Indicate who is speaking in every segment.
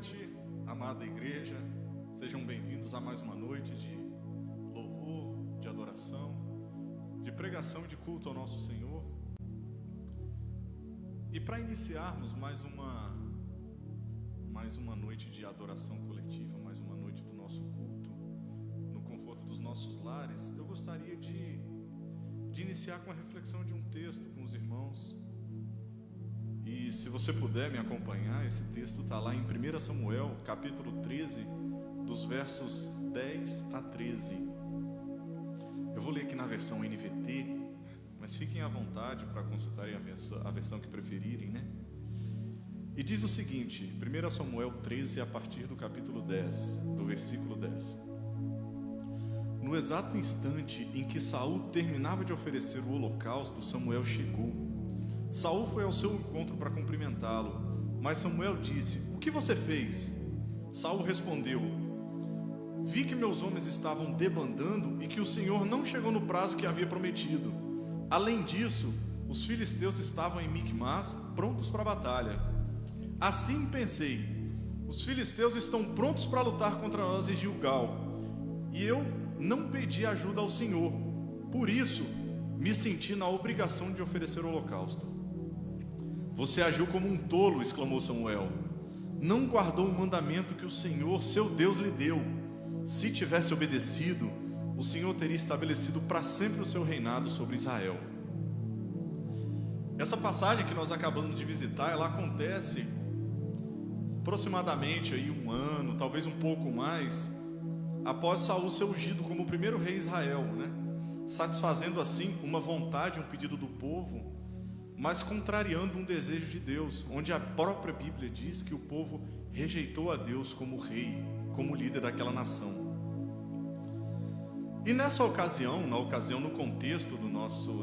Speaker 1: noite, amada igreja. Sejam bem-vindos a mais uma noite de louvor, de adoração, de pregação e de culto ao nosso Senhor. E para iniciarmos mais uma noite de adoração coletiva, mais uma noite do nosso culto, no conforto dos nossos lares, eu gostaria de iniciar com a reflexão de um texto com os irmãos. E se você puder me acompanhar, esse texto está lá em 1 Samuel, capítulo 13, dos versos 10 a 13. Eu vou ler aqui na versão NVT, mas fiquem à vontade para consultarem a versão que preferirem, né? E diz o seguinte, 1 Samuel 13, a partir do capítulo 10, do versículo 10. No exato instante em que Saul terminava de oferecer o holocausto, Samuel chegou. Saul foi ao seu encontro para cumprimentá-lo, mas Samuel disse: "O que você fez?" Saul respondeu: "Vi que meus homens estavam debandando e que o Senhor não chegou no prazo que havia prometido. Além disso, os filisteus estavam em Micmas, prontos para a batalha. Assim pensei: os filisteus estão prontos para lutar contra nós em Gilgal, e eu não pedi ajuda ao Senhor. Por isso, me senti na obrigação de oferecer o holocausto." "Você agiu como um tolo", exclamou Samuel. "Não guardou o mandamento que o Senhor, seu Deus, lhe deu. Se tivesse obedecido, o Senhor teria estabelecido para sempre o seu reinado sobre Israel." Essa passagem que nós acabamos de visitar, ela acontece aproximadamente aí um ano, talvez um pouco mais, após Saul ser ungido como o primeiro rei de Israel, né? Satisfazendo assim uma vontade, um pedido do povo, mas contrariando um desejo de Deus, onde a própria Bíblia diz que o povo rejeitou a Deus como rei, como líder daquela nação. E nessa ocasião, no contexto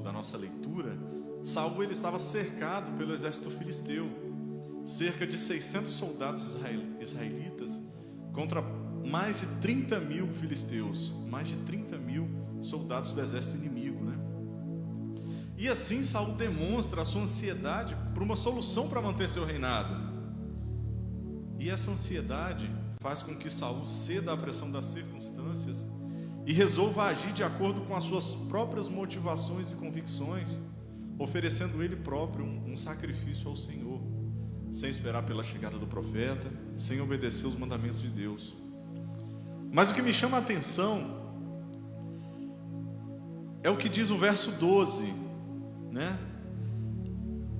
Speaker 1: da nossa leitura, Saul ele estava cercado pelo exército filisteu, cerca de 600 soldados israelitas contra mais de 30 mil filisteus, mais de 30 mil soldados do exército inimigo, né? E assim Saul demonstra a sua ansiedade por uma solução para manter seu reinado. E essa ansiedade faz com que Saul ceda à pressão das circunstâncias e resolva agir de acordo com as suas próprias motivações e convicções, oferecendo ele próprio um sacrifício ao Senhor, sem esperar pela chegada do profeta, sem obedecer os mandamentos de Deus. Mas o que me chama a atenção é o que diz o verso 12, né?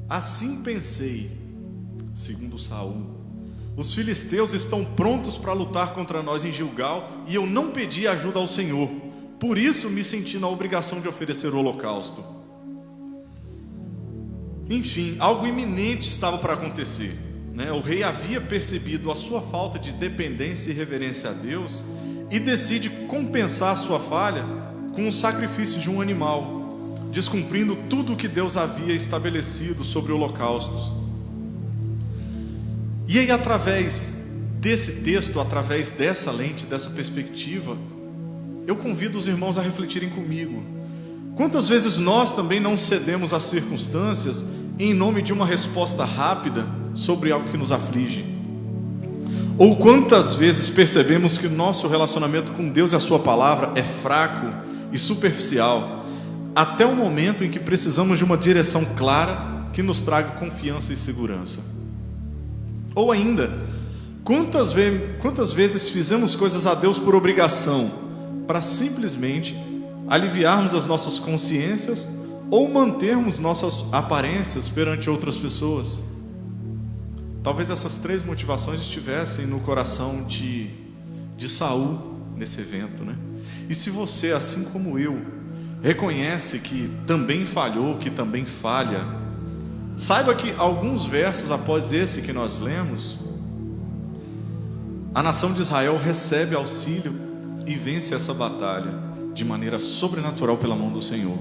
Speaker 1: "Assim pensei", segundo Saul, "os filisteus estão prontos para lutar contra nós em Gilgal e eu não pedi ajuda ao Senhor. Por isso me senti na obrigação de oferecer o holocausto." Enfim, algo iminente estava para acontecer, né? O rei havia percebido a sua falta de dependência e reverência a Deus e decide compensar a sua falha com o sacrifício de um animal, descumprindo tudo o que Deus havia estabelecido sobre holocaustos. E aí, através desse texto, através dessa lente, dessa perspectiva, eu convido os irmãos a refletirem comigo. Quantas vezes nós também não cedemos às circunstâncias em nome de uma resposta rápida sobre algo que nos aflige? Ou quantas vezes percebemos que o nosso relacionamento com Deus e a sua palavra é fraco e superficial, até o momento em que precisamos de uma direção clara que nos traga confiança e segurança? Ou ainda, quantas vezes fizemos coisas a Deus por obrigação, para simplesmente aliviarmos as nossas consciências ou mantermos nossas aparências perante outras pessoas? Talvez essas três motivações estivessem no coração de Saul nesse evento, né? E se você, assim como eu, reconhece que também falhou, que também falha, saiba que alguns versos após esse que nós lemos, a nação de Israel recebe auxílio e vence essa batalha de maneira sobrenatural pela mão do Senhor.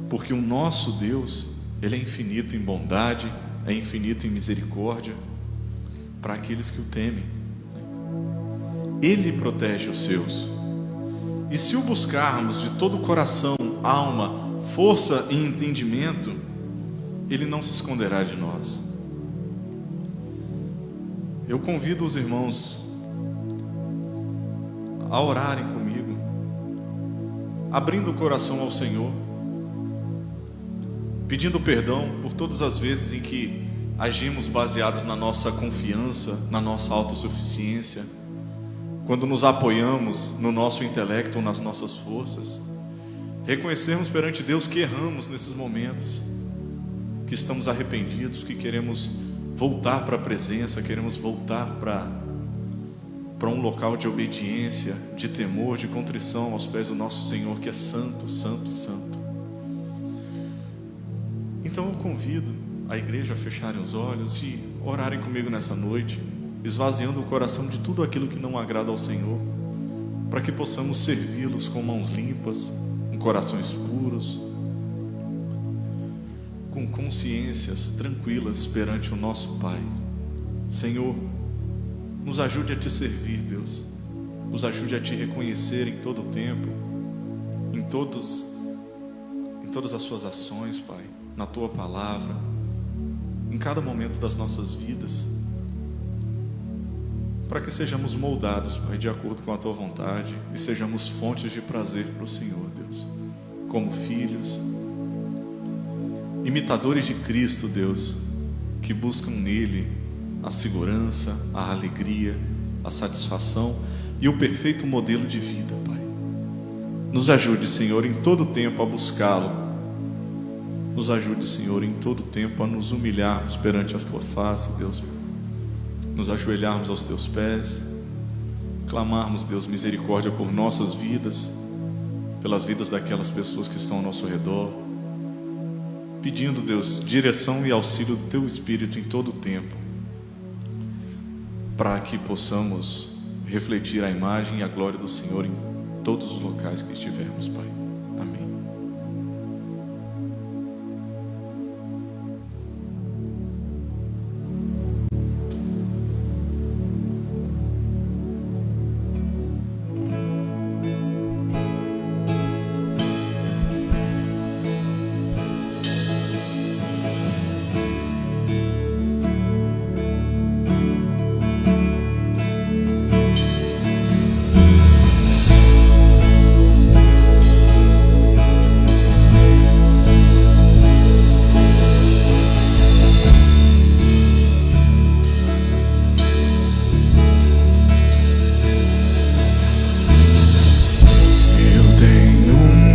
Speaker 1: Porque o nosso Deus, Ele é infinito em bondade, é infinito em misericórdia para aqueles que o temem. Ele protege os seus. E se o buscarmos de todo o coração, alma, força e entendimento, Ele não se esconderá de nós. Eu convido os irmãos a orarem comigo, abrindo o coração ao Senhor, pedindo perdão por todas as vezes em que agimos baseados na nossa confiança, na nossa autossuficiência, quando nos apoiamos no nosso intelecto ou nas nossas forças. Reconhecermos perante Deus que erramos nesses momentos, que estamos arrependidos, que queremos voltar para a presença, queremos voltar para um local de obediência, de temor, de contrição aos pés do nosso Senhor, que é santo, santo, santo. Então eu convido a igreja a fecharem os olhos e orarem comigo nessa noite, esvaziando o coração de tudo aquilo que não agrada ao Senhor, para que possamos servi-los com mãos limpas, com corações puros, com consciências tranquilas perante o nosso Pai. Senhor, nos ajude a te servir, Deus. Nos ajude a te reconhecer em todo o tempo, em todas as suas ações, Pai, na tua palavra, em cada momento das nossas vidas, para que sejamos moldados, Pai, de acordo com a tua vontade e sejamos fontes de prazer para o Senhor, Deus, como filhos, imitadores de Cristo, Deus, que buscam nele a segurança, a alegria, a satisfação e o perfeito modelo de vida, Pai. Nos ajude, Senhor, em todo tempo a buscá-lo. Nos ajude, Senhor, em todo tempo a nos humilharmos perante a tua face, Deus. Nos ajoelharmos aos teus pés, clamarmos, Deus, misericórdia por nossas vidas, pelas vidas daquelas pessoas que estão ao nosso redor, pedindo, Deus, direção e auxílio do teu Espírito em todo o tempo, para que possamos refletir a imagem e a glória do Senhor em todos os locais que estivermos, Pai. Amém.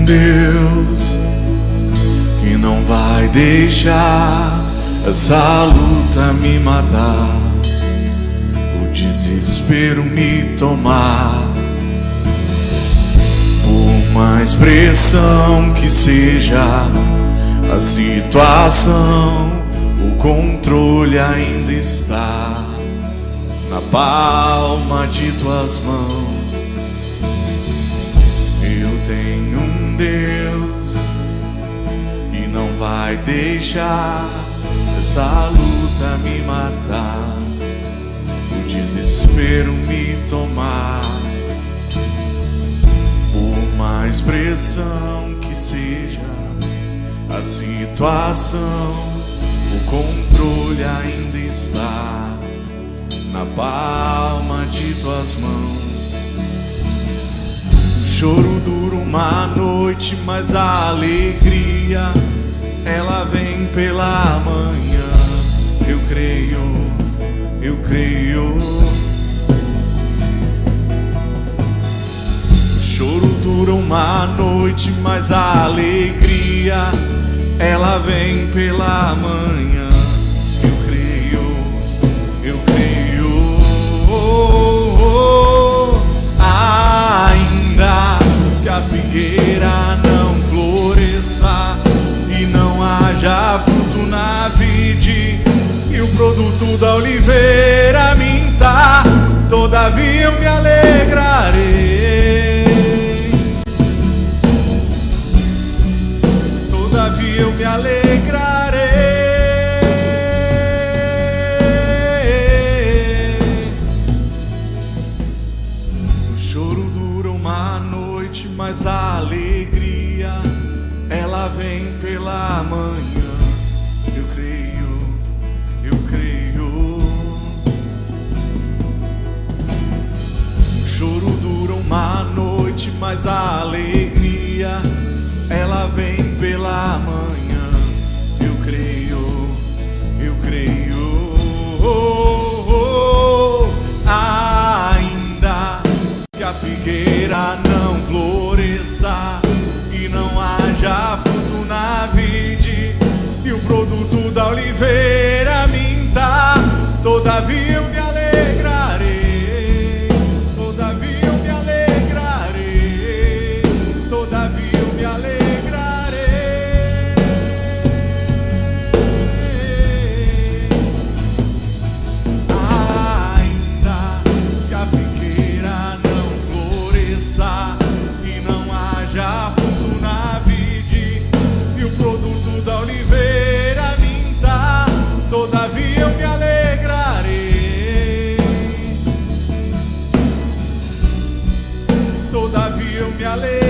Speaker 2: Deus que não vai deixar essa luta me matar, o desespero me tomar. Por mais pressão que seja a situação, o controle ainda está na palma de tuas mãos. Eu tenho um Deus que não vai deixar essa luta me matar, o desespero me tomar. Por mais pressão que seja a situação, o controle ainda está na palma de tuas mãos. O choro dura uma noite, mas a alegria ela vem pela manhã. Eu creio, eu creio. O choro dura uma noite, mas a alegria ela vem pela manhã. Eu creio, eu creio. Ainda que a figueira não floresça e não haja fruto na vide, e o produto da oliveira minta, todavia eu me alegrarei. Todavia eu me alegrarei. O choro dura uma noite, mas a alegria ela vem pela manhã. Eu creio, eu creio. produto da oliveira minta, todavia eu me alegrarei, todavia eu me alegrarei, todavia eu me alegrarei. Ainda que a figueira não floresça e não haja fruto na vide, e o produto da oliveira minta, todavia eu me alegrarei, todavia eu me alegrarei.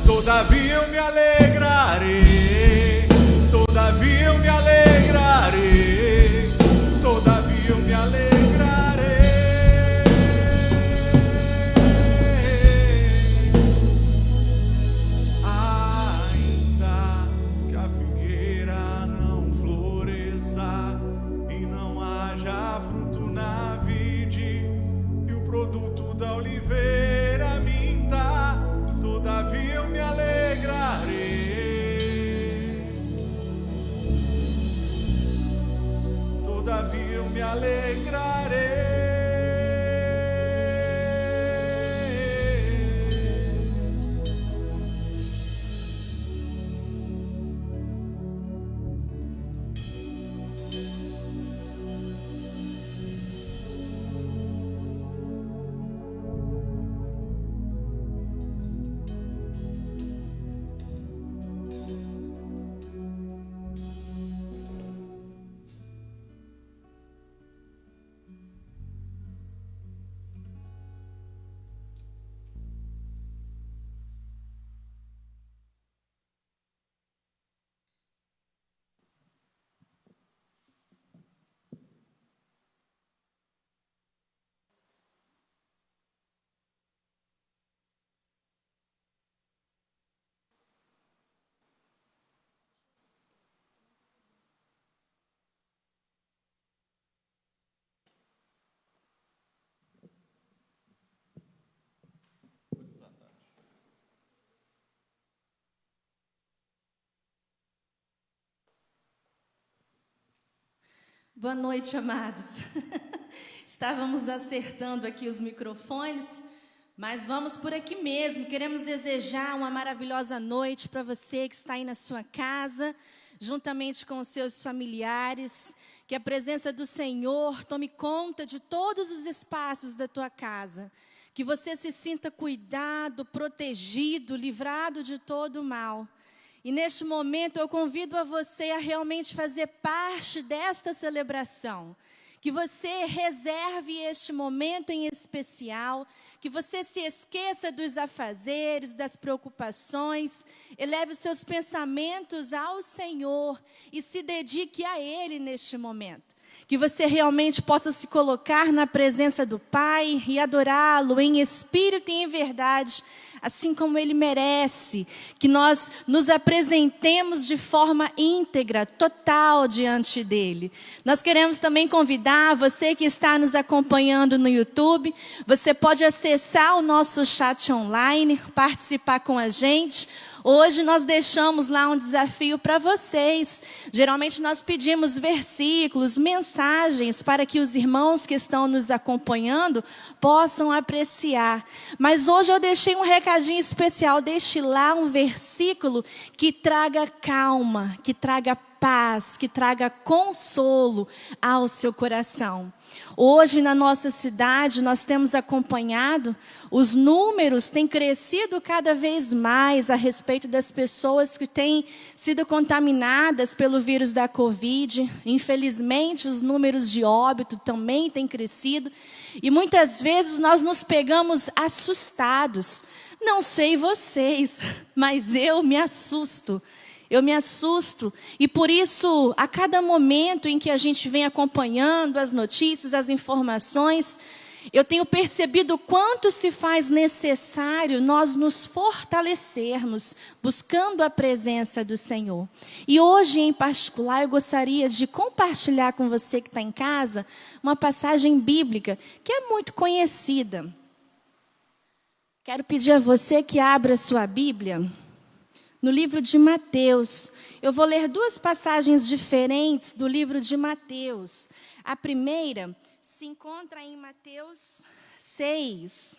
Speaker 2: Todavia eu me alegrarei, todavia eu me alegrarei, todavia eu me alegrarei. Ainda que a figueira não floresça e não haja fruto na vide, e o produto da oliveira minta, todavia eu me alegrarei, todavia eu me alegrarei.
Speaker 3: Boa noite, amados. Estávamos acertando aqui os microfones, mas vamos por aqui mesmo. Queremos desejar uma maravilhosa noite para você que está aí na sua casa, juntamente com os seus familiares. Que a presença do Senhor tome conta de todos os espaços da tua casa. Que você se sinta cuidado, protegido, livrado de todo o mal. E neste momento eu convido a você a realmente fazer parte desta celebração. Que você reserve este momento em especial, que você se esqueça dos afazeres, das preocupações, eleve os seus pensamentos ao Senhor e se dedique a Ele neste momento. Que você realmente possa se colocar na presença do Pai e adorá-lo em espírito e em verdade, assim como Ele merece, que nós nos apresentemos de forma íntegra, total diante dEle. Nós queremos também convidar você que está nos acompanhando no YouTube, você pode acessar o nosso chat online, participar com a gente. Hoje nós deixamos lá um desafio para vocês. Geralmente nós pedimos versículos, mensagens para que os irmãos que estão nos acompanhando possam apreciar. Mas hoje eu deixei um recado recadinho especial, deixe lá um versículo que traga calma, que traga paz, que traga consolo ao seu coração. Hoje na nossa cidade nós temos acompanhado, os números têm crescido cada vez mais a respeito das pessoas que têm sido contaminadas pelo vírus da Covid. Infelizmente os números de óbito também têm crescido e muitas vezes nós nos pegamos assustados. Não sei vocês, mas eu me assusto. Eu me assusto e por isso, a cada momento em que a gente vem acompanhando as notícias, as informações, eu tenho percebido o quanto se faz necessário nós nos fortalecermos, buscando a presença do Senhor. E hoje, em particular, eu gostaria de compartilhar com você que está em casa uma passagem bíblica que é muito conhecida. Quero pedir a você que abra sua Bíblia no livro de Mateus. Eu vou ler duas passagens diferentes do livro de Mateus. A primeira se encontra em Mateus 6.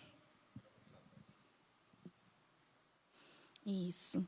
Speaker 3: Isso.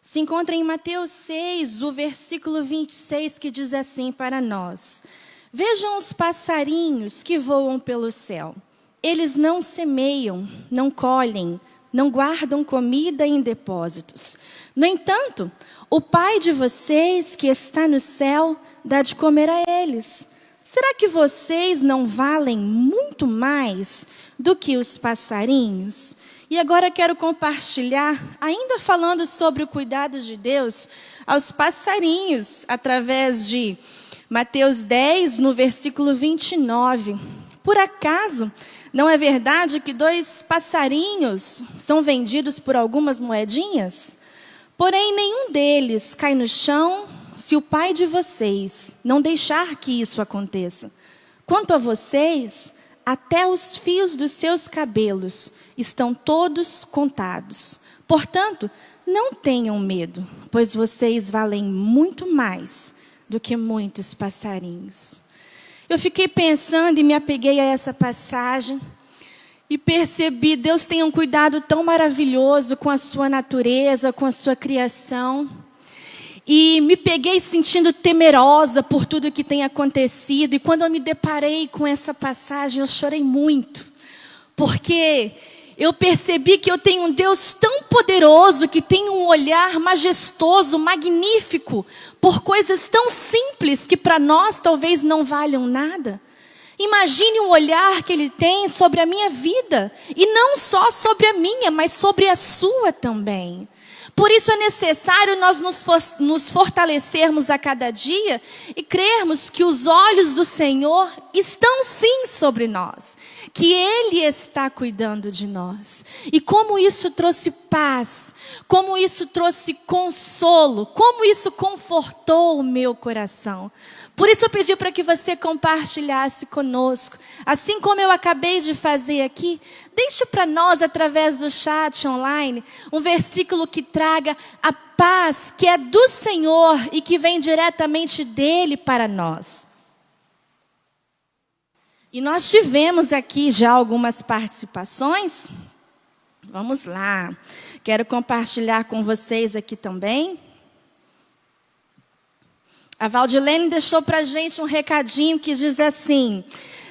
Speaker 3: Se encontra em Mateus 6, o versículo 26, que diz assim para nós: Vejam os passarinhos que voam pelo céu. Eles não semeiam, não colhem, não guardam comida em depósitos. No entanto, o Pai de vocês que está no céu dá de comer a eles. Será que vocês não valem muito mais do que os passarinhos? E agora quero compartilhar, ainda falando sobre o cuidado de Deus aos passarinhos, através de Mateus 10, no versículo 29. Por acaso não é verdade que 2 passarinhos são vendidos por algumas moedinhas? Porém, nenhum deles cai no chão se o Pai de vocês não deixar que isso aconteça. Quanto a vocês, até os fios dos seus cabelos estão todos contados. Portanto, não tenham medo, pois vocês valem muito mais do que muitos passarinhos. Eu fiquei pensando e me apeguei a essa passagem e percebi, Deus tem um cuidado tão maravilhoso com a sua natureza, com a sua criação. E me peguei sentindo temerosa por tudo que tem acontecido. E quando eu me deparei com essa passagem, eu chorei muito. Porque eu percebi que eu tenho um Deus tão poderoso, que tem um olhar majestoso, magnífico, por coisas tão simples que para nós talvez não valham nada. Imagine o olhar que Ele tem sobre a minha vida. E não só sobre a minha, mas sobre a sua também. Por isso é necessário nós nos fortalecermos a cada dia e crermos que os olhos do Senhor estão sim sobre nós. Que Ele está cuidando de nós. E como isso trouxe paz, como isso trouxe consolo, como isso confortou o meu coração. Por isso eu pedi para que você compartilhasse conosco. Assim como eu acabei de fazer aqui, deixe para nós, através do chat online, um versículo que traga a paz que é do Senhor e que vem diretamente dEle para nós. E nós tivemos aqui já algumas participações. Vamos lá. Quero compartilhar com vocês aqui também. A Valdilene deixou para a gente um recadinho que diz assim: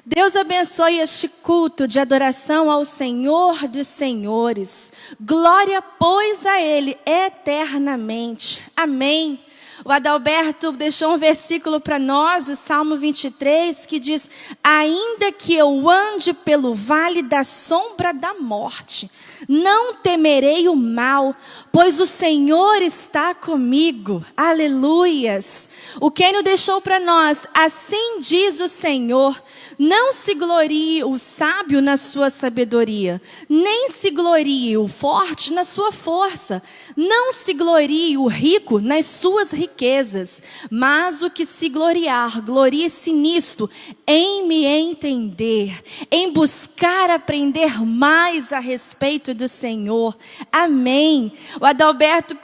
Speaker 3: Deus abençoe este culto de adoração ao Senhor dos Senhores. Glória, pois, a Ele eternamente. Amém. O Adalberto deixou um versículo para nós, o Salmo 23, que diz: ainda que eu ande pelo vale da sombra da morte, não temerei o mal, pois o Senhor está comigo. Aleluias. O Kênio deixou para nós: assim diz o Senhor, não se glorie o sábio na sua sabedoria, nem se glorie o forte na sua força, não se glorie o rico nas suas riquezas, mas o que se gloriar, glorie-se nisto, em me entender, em buscar aprender mais a respeito do Senhor. Amém. O Adalberto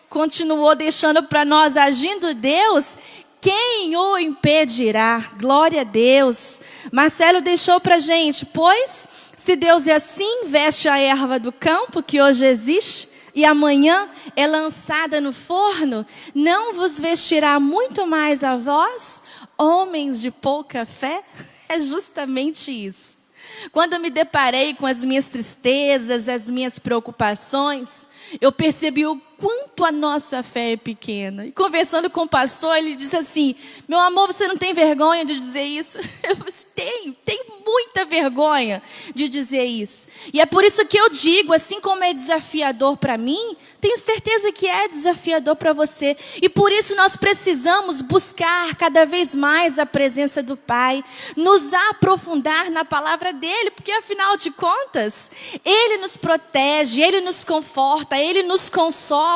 Speaker 3: continuou deixando para nós: agindo Deus, quem o impedirá? Glória a Deus. Marcelo deixou para a gente: pois Se Deus é assim, veste a erva do campo que hoje existe e amanhã é lançada no forno, não vos vestirá muito mais a vós, homens de pouca fé? É justamente isso. Quando eu me deparei com as minhas tristezas, as minhas preocupações, eu percebi o quanto a nossa fé é pequena. E conversando com o pastor, ele disse assim: meu amor, você não tem vergonha de dizer isso? Eu disse: tenho muita vergonha de dizer isso. E é por isso que eu digo, assim como é desafiador para mim, tenho certeza que é desafiador para você. E por isso nós precisamos buscar cada vez mais a presença do Pai, nos aprofundar na palavra dEle, porque afinal de contas, Ele nos protege, Ele nos conforta, Ele nos consola.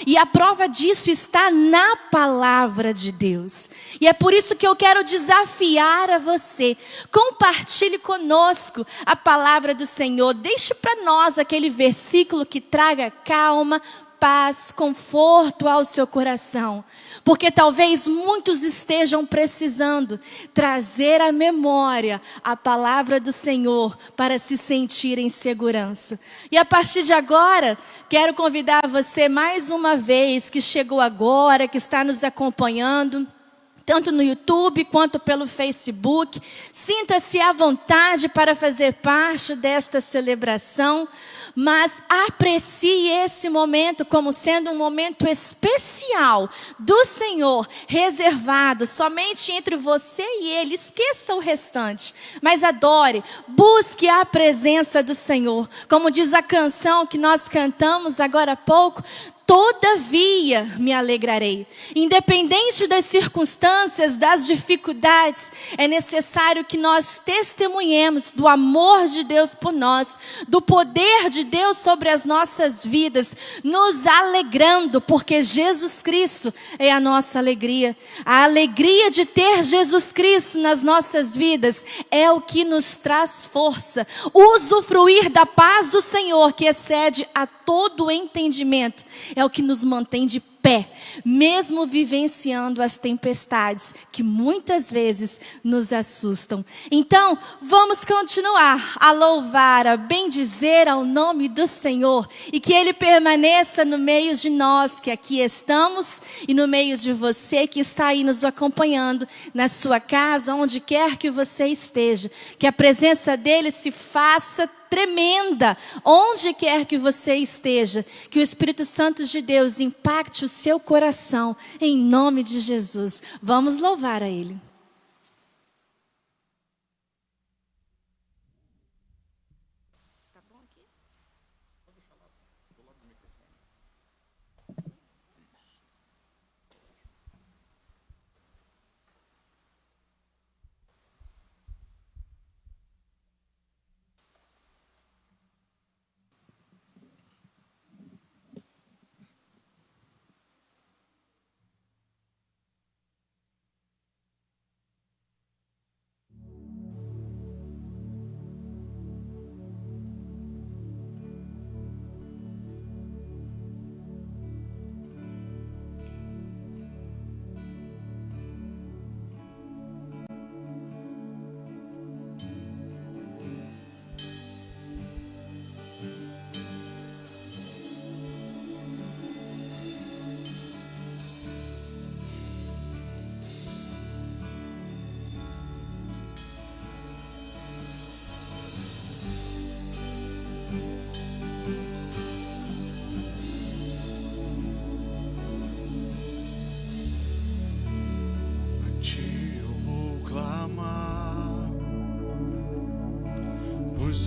Speaker 3: E a prova disso está na palavra de Deus. E é por isso que eu quero desafiar a você. Compartilhe conosco a palavra do Senhor. Deixe para nós aquele versículo que traga calma, paz, conforto ao seu coração. Porque talvez muitos estejam precisando trazer à memória a palavra do Senhor para se sentir em segurança. E a partir de agora, quero convidar você mais uma vez que chegou agora, que está nos acompanhando, tanto no YouTube quanto pelo Facebook. Sinta-se à vontade para fazer parte desta celebração, mas aprecie esse momento como sendo um momento especial do Senhor, reservado somente entre você e Ele. Esqueça o restante, mas adore, busque a presença do Senhor. Como diz a canção que nós cantamos agora há pouco: todavia me alegrarei. Independente das circunstâncias, das dificuldades, é necessário que nós testemunhemos do amor de Deus por nós, do poder de Deus sobre as nossas vidas, nos alegrando, porque Jesus Cristo é a nossa alegria. A alegria de ter Jesus Cristo nas nossas vidas é o que nos traz força. Usufruir da paz do Senhor, que excede a todo o entendimento, é o que nos mantém de pé, mesmo vivenciando as tempestades que muitas vezes nos assustam. Então, vamos continuar a louvar, a bendizer ao nome do Senhor, e que Ele permaneça no meio de nós que aqui estamos e no meio de você que está aí nos acompanhando na sua casa, onde quer que você esteja. Que a presença dEle se faça tremenda, onde quer que você esteja. Que o Espírito Santo de Deus impacte o seu coração, em nome de Jesus. Vamos louvar a Ele.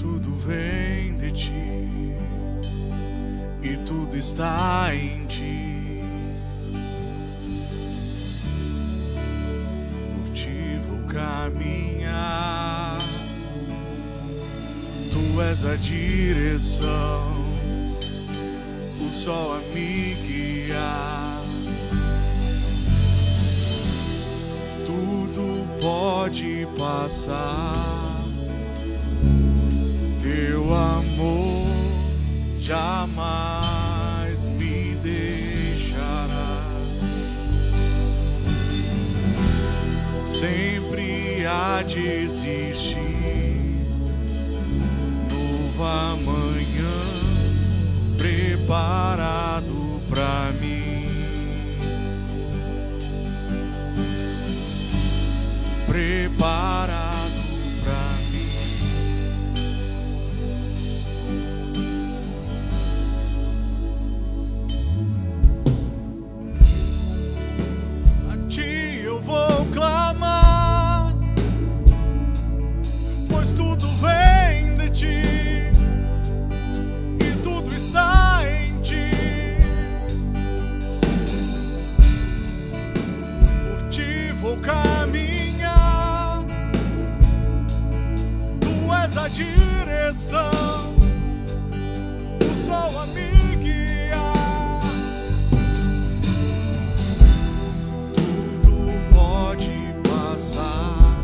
Speaker 2: Tudo vem de ti e tudo está em ti. Por ti vou caminhar, tu és a direção, o sol a me guiar. Tudo pode passar, teu amor jamais me deixará. Sempre há de existir amanhã preparado pra mim, preparado pra mim. A ti eu vou clamar, pois tudo vem de ti e tudo está em ti. Por ti vou caminhar, tu és a direção, o sol a me guiar. Tudo pode passar,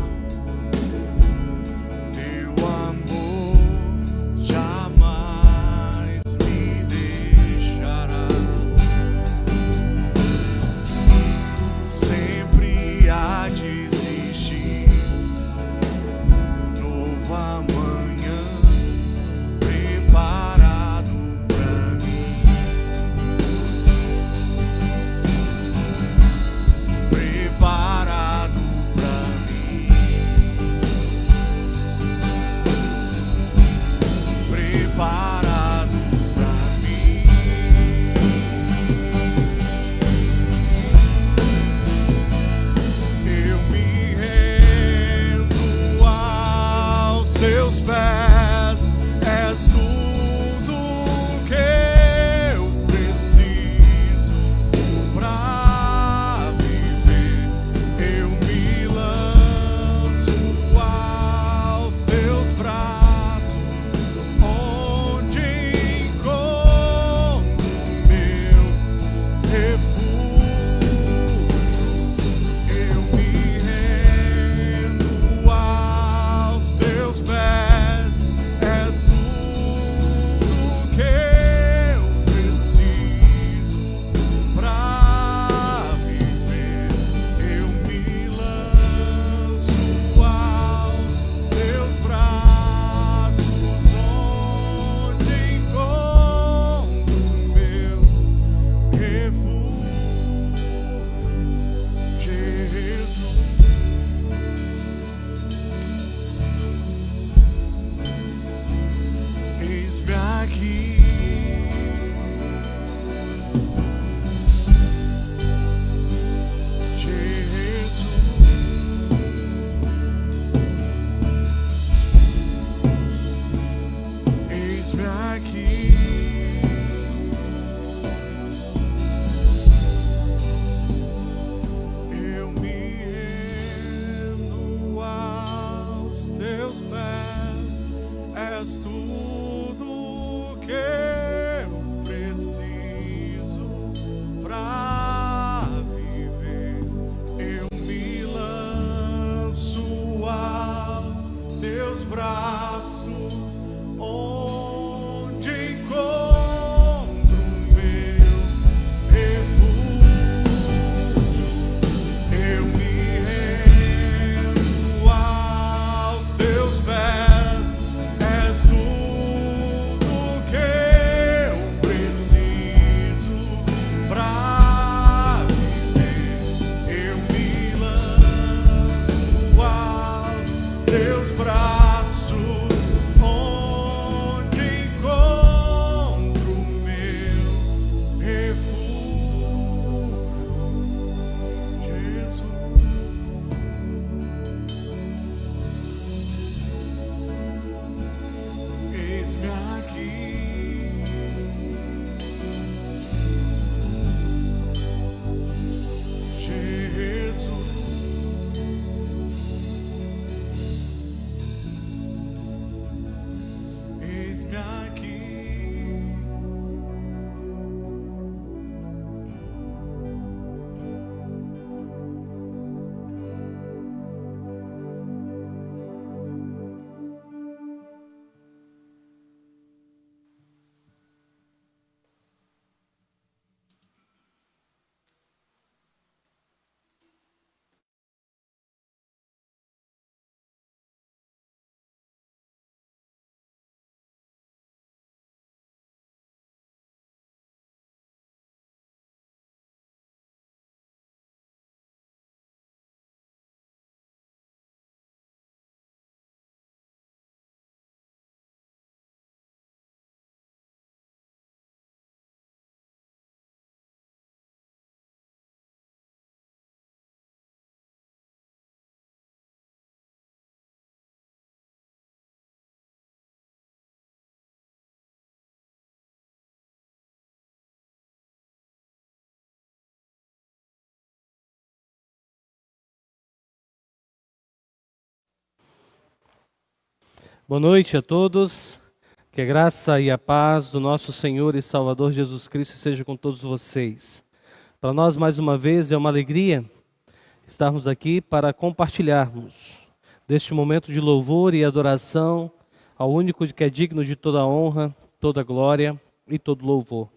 Speaker 2: teu amor jamais me deixará. Sempre há de existir novo amanhã preparado pra mim, preparado pra mim, preparado pra mim, preparado pra mim, preparado
Speaker 4: Boa noite a todos. Que a graça e a paz do nosso Senhor e Salvador Jesus Cristo seja com todos vocês. Para nós, mais uma vez, é uma alegria estarmos aqui para compartilharmos deste momento de louvor e adoração ao único que é digno de toda honra, toda glória e todo louvor.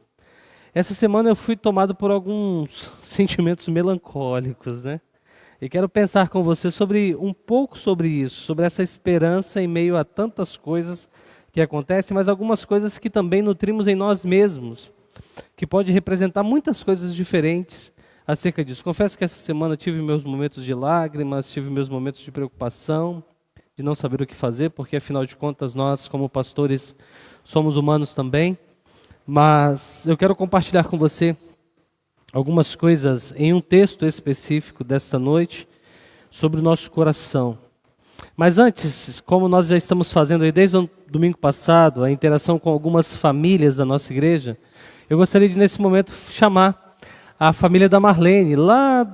Speaker 4: Essa semana eu fui tomado por alguns sentimentos melancólicos, né? E quero pensar com você um pouco sobre isso, sobre essa esperança em meio a tantas coisas que acontecem, mas algumas coisas que também nutrimos em nós mesmos, que pode representar muitas coisas diferentes acerca disso. Confesso que essa semana tive meus momentos de lágrimas, tive meus momentos de preocupação, de não saber o que fazer, porque afinal de contas nós, como pastores, somos humanos também. Mas eu quero compartilhar com você algumas coisas em um texto específico desta noite sobre o nosso coração. Mas antes, como nós já estamos fazendo aí desde o domingo passado, a interação com algumas famílias da nossa igreja, eu gostaria de nesse momento chamar a família da Marlene, lá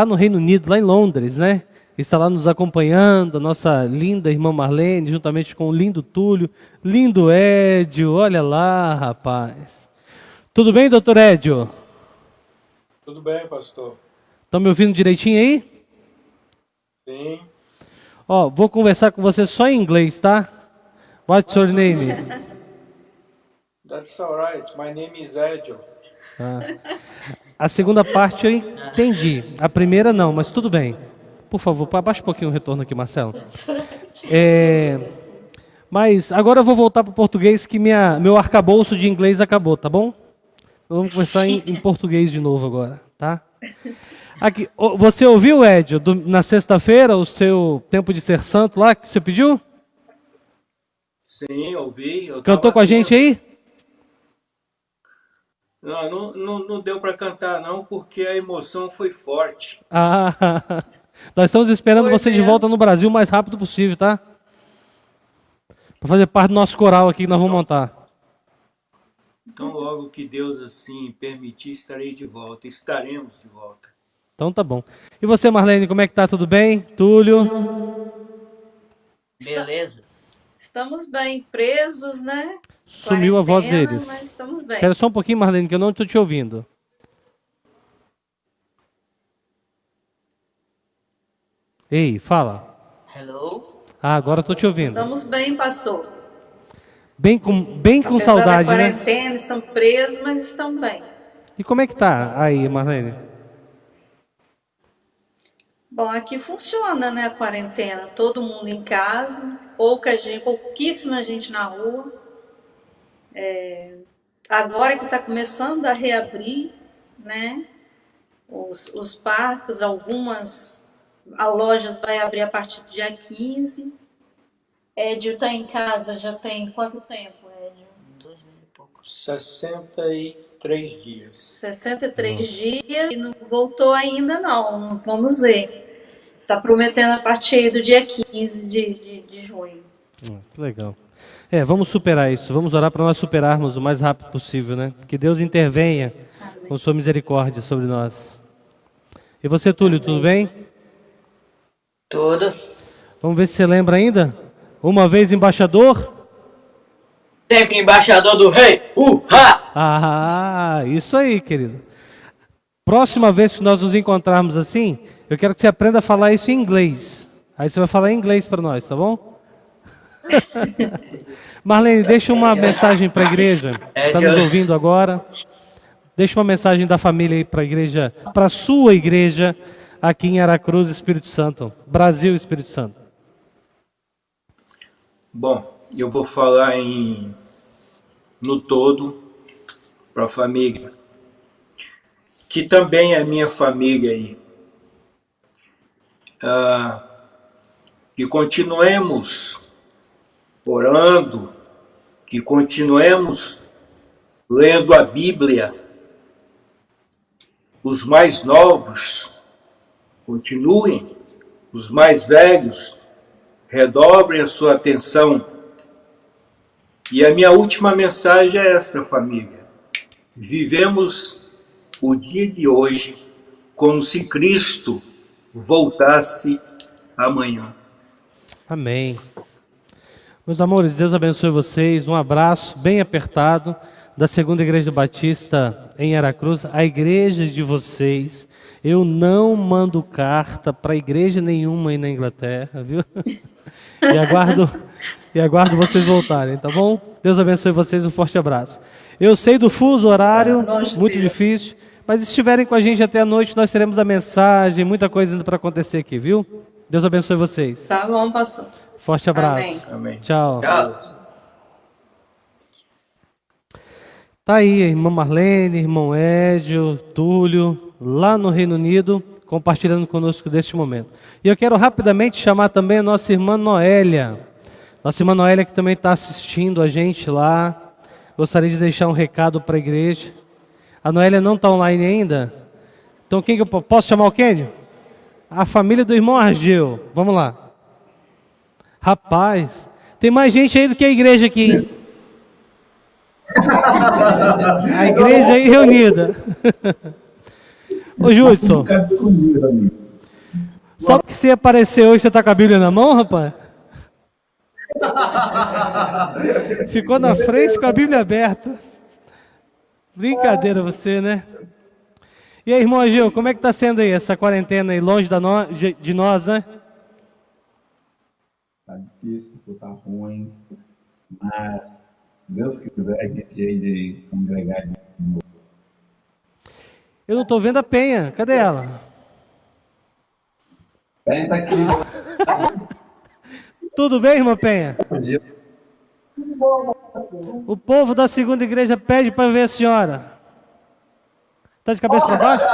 Speaker 4: no Reino Unido, lá em Londres, né? Está lá nos acompanhando, a nossa linda irmã Marlene, juntamente com o lindo Túlio, lindo Édio, olha lá, rapaz. Tudo bem, doutor Édio?
Speaker 5: Tudo bem, pastor.
Speaker 4: Estão me ouvindo direitinho aí?
Speaker 5: Sim.
Speaker 4: Ó, vou conversar com você só em inglês, tá? What's your name?
Speaker 5: That's all right. My name is Edio.
Speaker 4: A segunda parte eu entendi. A primeira não, mas tudo bem. Por favor, abaixa um pouquinho o retorno aqui, Marcelo. Mas agora eu vou voltar para o português, que meu arcabouço de inglês acabou, tá bom? Vamos conversar em português de novo agora, tá? Aqui, você ouviu, Édio, na sexta-feira, o seu tempo de ser santo lá, que você pediu?
Speaker 5: Sim, ouvi.
Speaker 4: Cantou com a gente aí?
Speaker 5: Não deu para cantar, não, porque a emoção foi forte.
Speaker 4: Ah, nós estamos esperando você de volta no Brasil o mais rápido possível, tá? Para fazer parte do nosso coral aqui que nós vamos montar.
Speaker 5: Então, logo que Deus assim permitir, estarei de volta. Estaremos de volta.
Speaker 4: Então tá bom. E você, Marlene, como é que tá? Tudo bem? Túlio?
Speaker 6: Beleza.
Speaker 7: Estamos bem, presos, né?
Speaker 4: Sumiu a voz deles.
Speaker 7: Mas estamos bem.
Speaker 4: Espera só um pouquinho, Marlene, que eu não estou te ouvindo. Ei, fala.
Speaker 6: Hello.
Speaker 4: Ah, agora estou te ouvindo.
Speaker 7: Estamos bem, pastor.
Speaker 4: Bem com
Speaker 7: Apesar
Speaker 4: saudade,
Speaker 7: da
Speaker 4: né?
Speaker 7: quarentena, estamos presos, mas estamos bem.
Speaker 4: E como é que tá aí, Marlene?
Speaker 7: Bom, aqui funciona, né, a quarentena. Todo mundo em casa, pouquíssima gente na rua. Agora que está começando a reabrir, né, os parques, as lojas vai abrir a partir do dia 15. Édio está em casa já tem quanto tempo, Édio?
Speaker 6: 2 meses e pouco.
Speaker 5: 63 dias.
Speaker 7: 63 dias e não voltou ainda não, vamos ver. Está prometendo a partir aí do dia 15 de junho.
Speaker 4: Que legal. Vamos superar isso. Vamos orar para nós superarmos o mais rápido possível, né? Que Deus intervenha com sua misericórdia sobre nós. E você, Túlio, tudo bem?
Speaker 6: Tudo.
Speaker 4: Vamos ver se você lembra ainda? Uma vez embaixador?
Speaker 6: Sempre embaixador do rei. Ha!
Speaker 4: Ah, isso aí, querido. Próxima vez que nós nos encontrarmos assim, eu quero que você aprenda a falar isso em inglês. Aí você vai falar em inglês para nós, tá bom? Marlene, deixa uma mensagem para a igreja. Está nos ouvindo agora? Deixa uma mensagem da família aí para a igreja, para a sua igreja, aqui em Aracruz, Espírito Santo. Brasil, Espírito Santo.
Speaker 5: Bom, eu vou falar no todo para a família, que também é minha família aí. Que continuemos orando, que continuemos lendo a Bíblia. Os mais novos continuem, os mais velhos redobrem a sua atenção. E a minha última mensagem é esta, família. Vivemos o dia de hoje como se Cristo voltasse amanhã.
Speaker 4: Amém. Meus amores, Deus abençoe vocês. Um abraço bem apertado da Segunda Igreja Batista em Aracruz, a igreja de vocês. Eu não mando carta para igreja nenhuma aí na Inglaterra, viu? E aguardo vocês voltarem, tá bom? Deus abençoe vocês, um forte abraço. Eu sei do fuso horário, muito difícil, mas se estiverem com a gente até a noite, nós teremos a mensagem, muita coisa ainda para acontecer aqui, viu? Deus abençoe vocês.
Speaker 7: Tá bom, pastor.
Speaker 4: Forte abraço.
Speaker 7: Amém.
Speaker 5: Amém.
Speaker 4: Tchau.
Speaker 6: Tchau.
Speaker 4: Tá aí, irmã Marlene, irmão Édio, Túlio, lá no Reino Unido, compartilhando conosco deste momento. E eu quero rapidamente chamar também a nossa irmã Noélia. Nossa irmã Noélia que também está assistindo a gente lá. Gostaria de deixar um recado para a igreja. A Noélia não está online ainda. Então quem que eu posso chamar o Kênio? A família do irmão Argeu. Vamos lá. Rapaz, tem mais gente aí do que a igreja aqui, hein? A igreja aí reunida. Ô Judson, só porque você apareceu hoje, você tá com a Bíblia na mão, rapaz? Ficou na frente com a Bíblia aberta. Brincadeira você, né? E aí, irmão Agil, como é que tá sendo aí essa quarentena aí, longe de nós, né?
Speaker 8: Tá difícil, isso tá ruim, mas se Deus quiser, a gente de congregar de novo.
Speaker 4: Eu não tô vendo a Penha, cadê ela?
Speaker 8: Penha tá aqui.
Speaker 4: Tudo bem, irmã Penha? O povo da segunda igreja pede para ver a senhora. Tá de cabeça para baixo?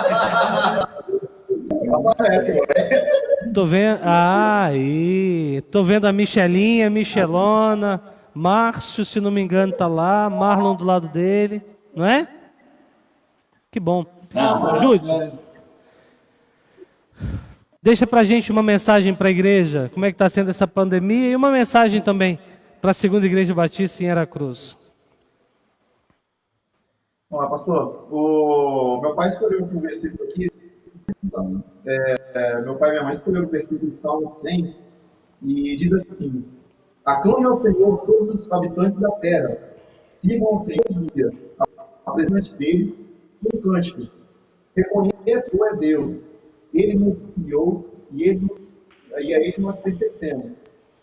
Speaker 4: Tô vendo. Aí. Tô vendo a Michelinha, Michelona, Márcio, se não me engano, tá lá. Marlon do lado dele. Não é? Que bom. Júlio, deixa pra gente uma mensagem para a igreja. Como é que está sendo essa pandemia? E uma mensagem também para a Segunda Igreja Batista em Aracruz.
Speaker 8: Olá, pastor. O meu pai escolheu um versículo aqui. Meu pai e minha mãe escolheram o versículo de Salmo 100 e diz assim: aclame ao Senhor todos os habitantes da terra, sigam ao Senhor em dia, apresente dele com cânticos. Reconheça que é Deus, Ele nos criou e a Ele nós pertencemos.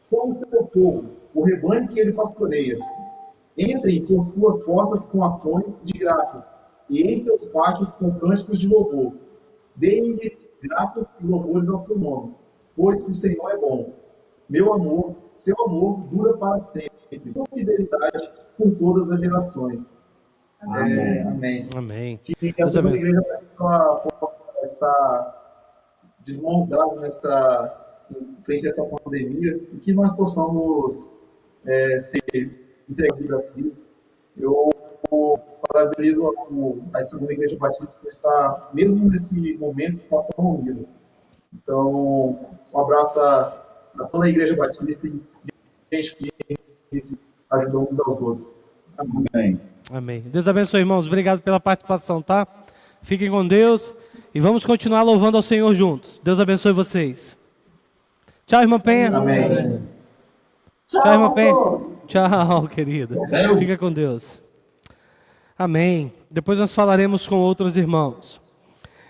Speaker 8: Somos seu povo, o rebanho que Ele pastoreia. Entrem por suas portas com ações de graças e em seus pátios com cânticos de louvor. Deem-lhe graças e louvores ao seu nome, pois o Senhor é bom. Meu amor, seu amor dura para sempre, com fidelidade por todas as gerações. Amém.
Speaker 4: Amém.
Speaker 8: Que a segunda igreja possa estar de mãos dadas em frente a essa pandemia e que nós possamos ser entregados a Cristo. Eu parabenizo a segunda igreja batista por estar, mesmo nesse momento, está tão unida. Então, um abraço a toda a igreja batista e gente que se ajudam uns aos outros. Amém.
Speaker 4: Amém. Deus abençoe, irmãos. Obrigado pela participação, tá? Fiquem com Deus e vamos continuar louvando ao Senhor juntos. Deus abençoe vocês. Tchau, irmã Penha.
Speaker 8: Amém.
Speaker 4: Tchau, irmã Penha. Tchau, querida. Fica com Deus. Amém. Depois nós falaremos com outros irmãos.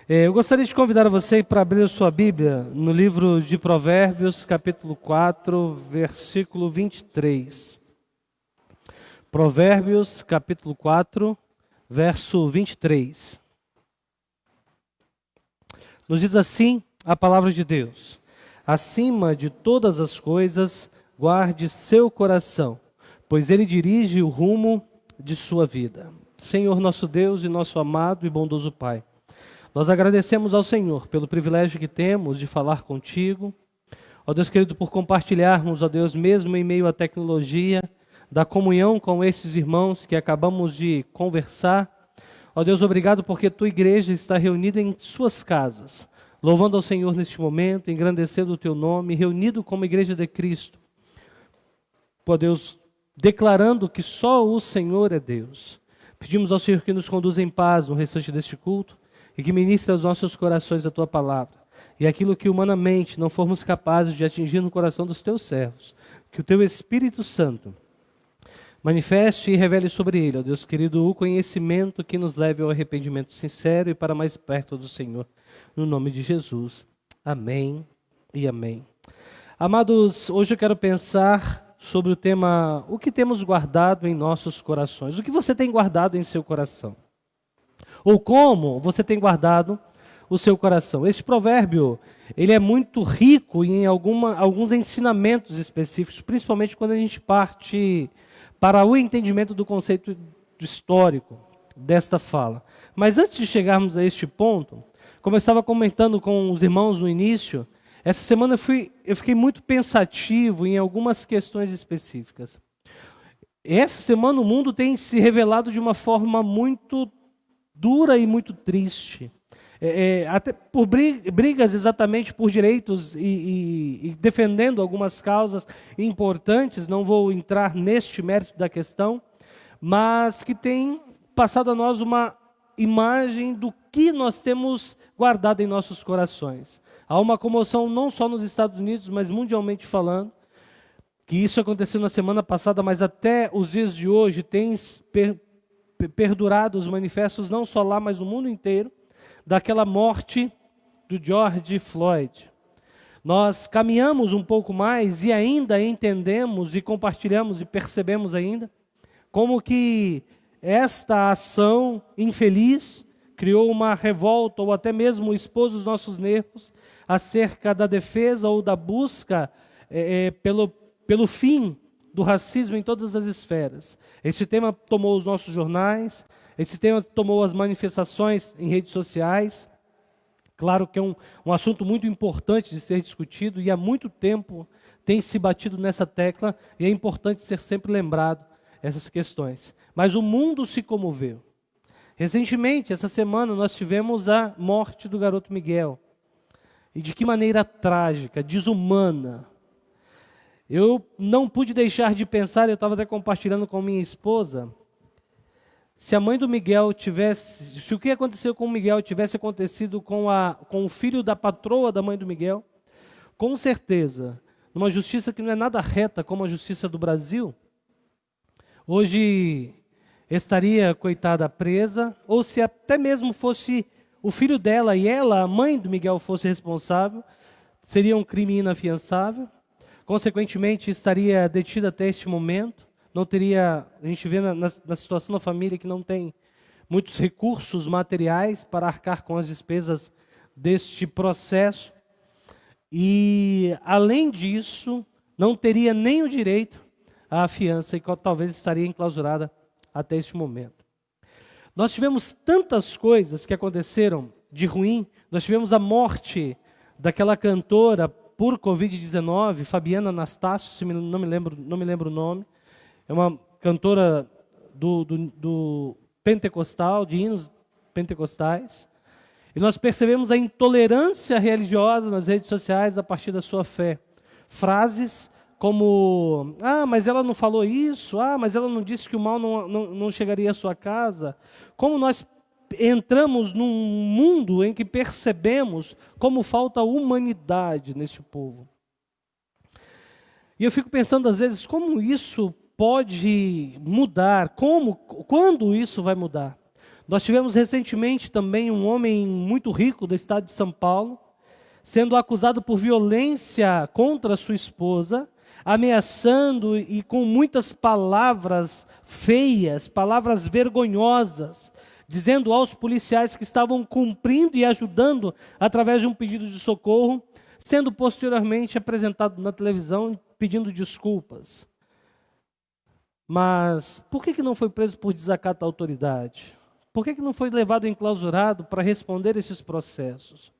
Speaker 4: Eu gostaria de convidar você para abrir a sua Bíblia no livro de Provérbios, capítulo 4, versículo 23. Provérbios, capítulo 4, verso 23. Nos diz assim a palavra de Deus: acima de todas as coisas, guarde seu coração, pois ele dirige o rumo de sua vida. Senhor nosso Deus e nosso amado e bondoso Pai, nós agradecemos ao Senhor pelo privilégio que temos de falar contigo. Ó Deus querido, por compartilharmos, ó Deus, mesmo em meio à tecnologia, da comunhão com esses irmãos que acabamos de conversar. Ó Deus, obrigado porque tua igreja está reunida em suas casas, louvando ao Senhor neste momento, engrandecendo o teu nome, reunido como igreja de Cristo. Ó Deus, declarando que só o Senhor é Deus. Pedimos ao Senhor que nos conduza em paz no restante deste culto e que ministre aos nossos corações a tua palavra. E aquilo que humanamente não formos capazes de atingir no coração dos teus servos, que o Teu Espírito Santo manifeste e revele sobre ele, ó Deus querido, o conhecimento que nos leve ao arrependimento sincero e para mais perto do Senhor. No nome de Jesus. Amém e amém. Amados, hoje eu quero pensar sobre o tema, o que temos guardado em nossos corações. O que você tem guardado em seu coração? Ou como você tem guardado o seu coração? Esse provérbio, ele é muito rico em alguns ensinamentos específicos, principalmente quando a gente parte para o entendimento do conceito histórico desta fala. Mas antes de chegarmos a este ponto, como eu estava comentando com os irmãos no início, essa semana eu fiquei muito pensativo em algumas questões específicas. Essa semana o mundo tem se revelado de uma forma muito dura e muito triste. Até por brigas exatamente por direitos e defendendo algumas causas importantes, não vou entrar neste mérito da questão, mas que tem passado a nós uma imagem do que nós temos guardado em nossos corações. Há uma comoção não só nos Estados Unidos, mas mundialmente falando, que isso aconteceu na semana passada, mas até os dias de hoje tem perdurado os manifestos não só lá, mas no mundo inteiro, daquela morte do George Floyd. Nós caminhamos um pouco mais e ainda entendemos e compartilhamos e percebemos ainda como que esta ação infeliz criou uma revolta ou até mesmo expôs os nossos nervos acerca da defesa ou da busca pelo fim do racismo em todas as esferas. Esse tema tomou os nossos jornais, esse tema tomou as manifestações em redes sociais. Claro que é um assunto muito importante de ser discutido e há muito tempo tem se batido nessa tecla e é importante ser sempre lembrado essas questões. Mas o mundo se comoveu. Recentemente, essa semana, nós tivemos a morte do garoto Miguel. E de que maneira trágica, desumana. Eu não pude deixar de pensar, eu estava até compartilhando com minha esposa, se a mãe do Miguel tivesse, se o que aconteceu com o Miguel tivesse acontecido com o filho da patroa da mãe do Miguel, com certeza, numa justiça que não é nada reta como a justiça do Brasil, hoje estaria, coitada, presa, ou se até mesmo fosse o filho dela e ela, a mãe do Miguel, fosse responsável, seria um crime inafiançável, consequentemente estaria detida até este momento. Não teria, a gente vê na situação da família que não tem muitos recursos materiais para arcar com as despesas deste processo. E, além disso, não teria nem o direito à fiança e talvez estaria enclausurada até este momento. Nós tivemos tantas coisas que aconteceram de ruim. Nós tivemos a morte daquela cantora por Covid-19, Fabiana Anastácio, se não me lembro o nome. É uma cantora do pentecostal, de hinos pentecostais. E nós percebemos a intolerância religiosa nas redes sociais a partir da sua fé. Frases como, mas ela não falou isso, mas ela não disse que o mal não chegaria à sua casa. Como nós entramos num mundo em que percebemos como falta humanidade neste povo. E eu fico pensando às vezes como isso pode mudar, quando isso vai mudar. Nós tivemos recentemente também um homem muito rico do estado de São Paulo, sendo acusado por violência contra sua esposa, ameaçando e com muitas palavras feias, palavras vergonhosas, dizendo aos policiais que estavam cumprindo e ajudando através de um pedido de socorro, sendo posteriormente apresentado na televisão pedindo desculpas. Mas por que não foi preso por desacato à autoridade? Por que não foi levado enclausurado para responder esses processos?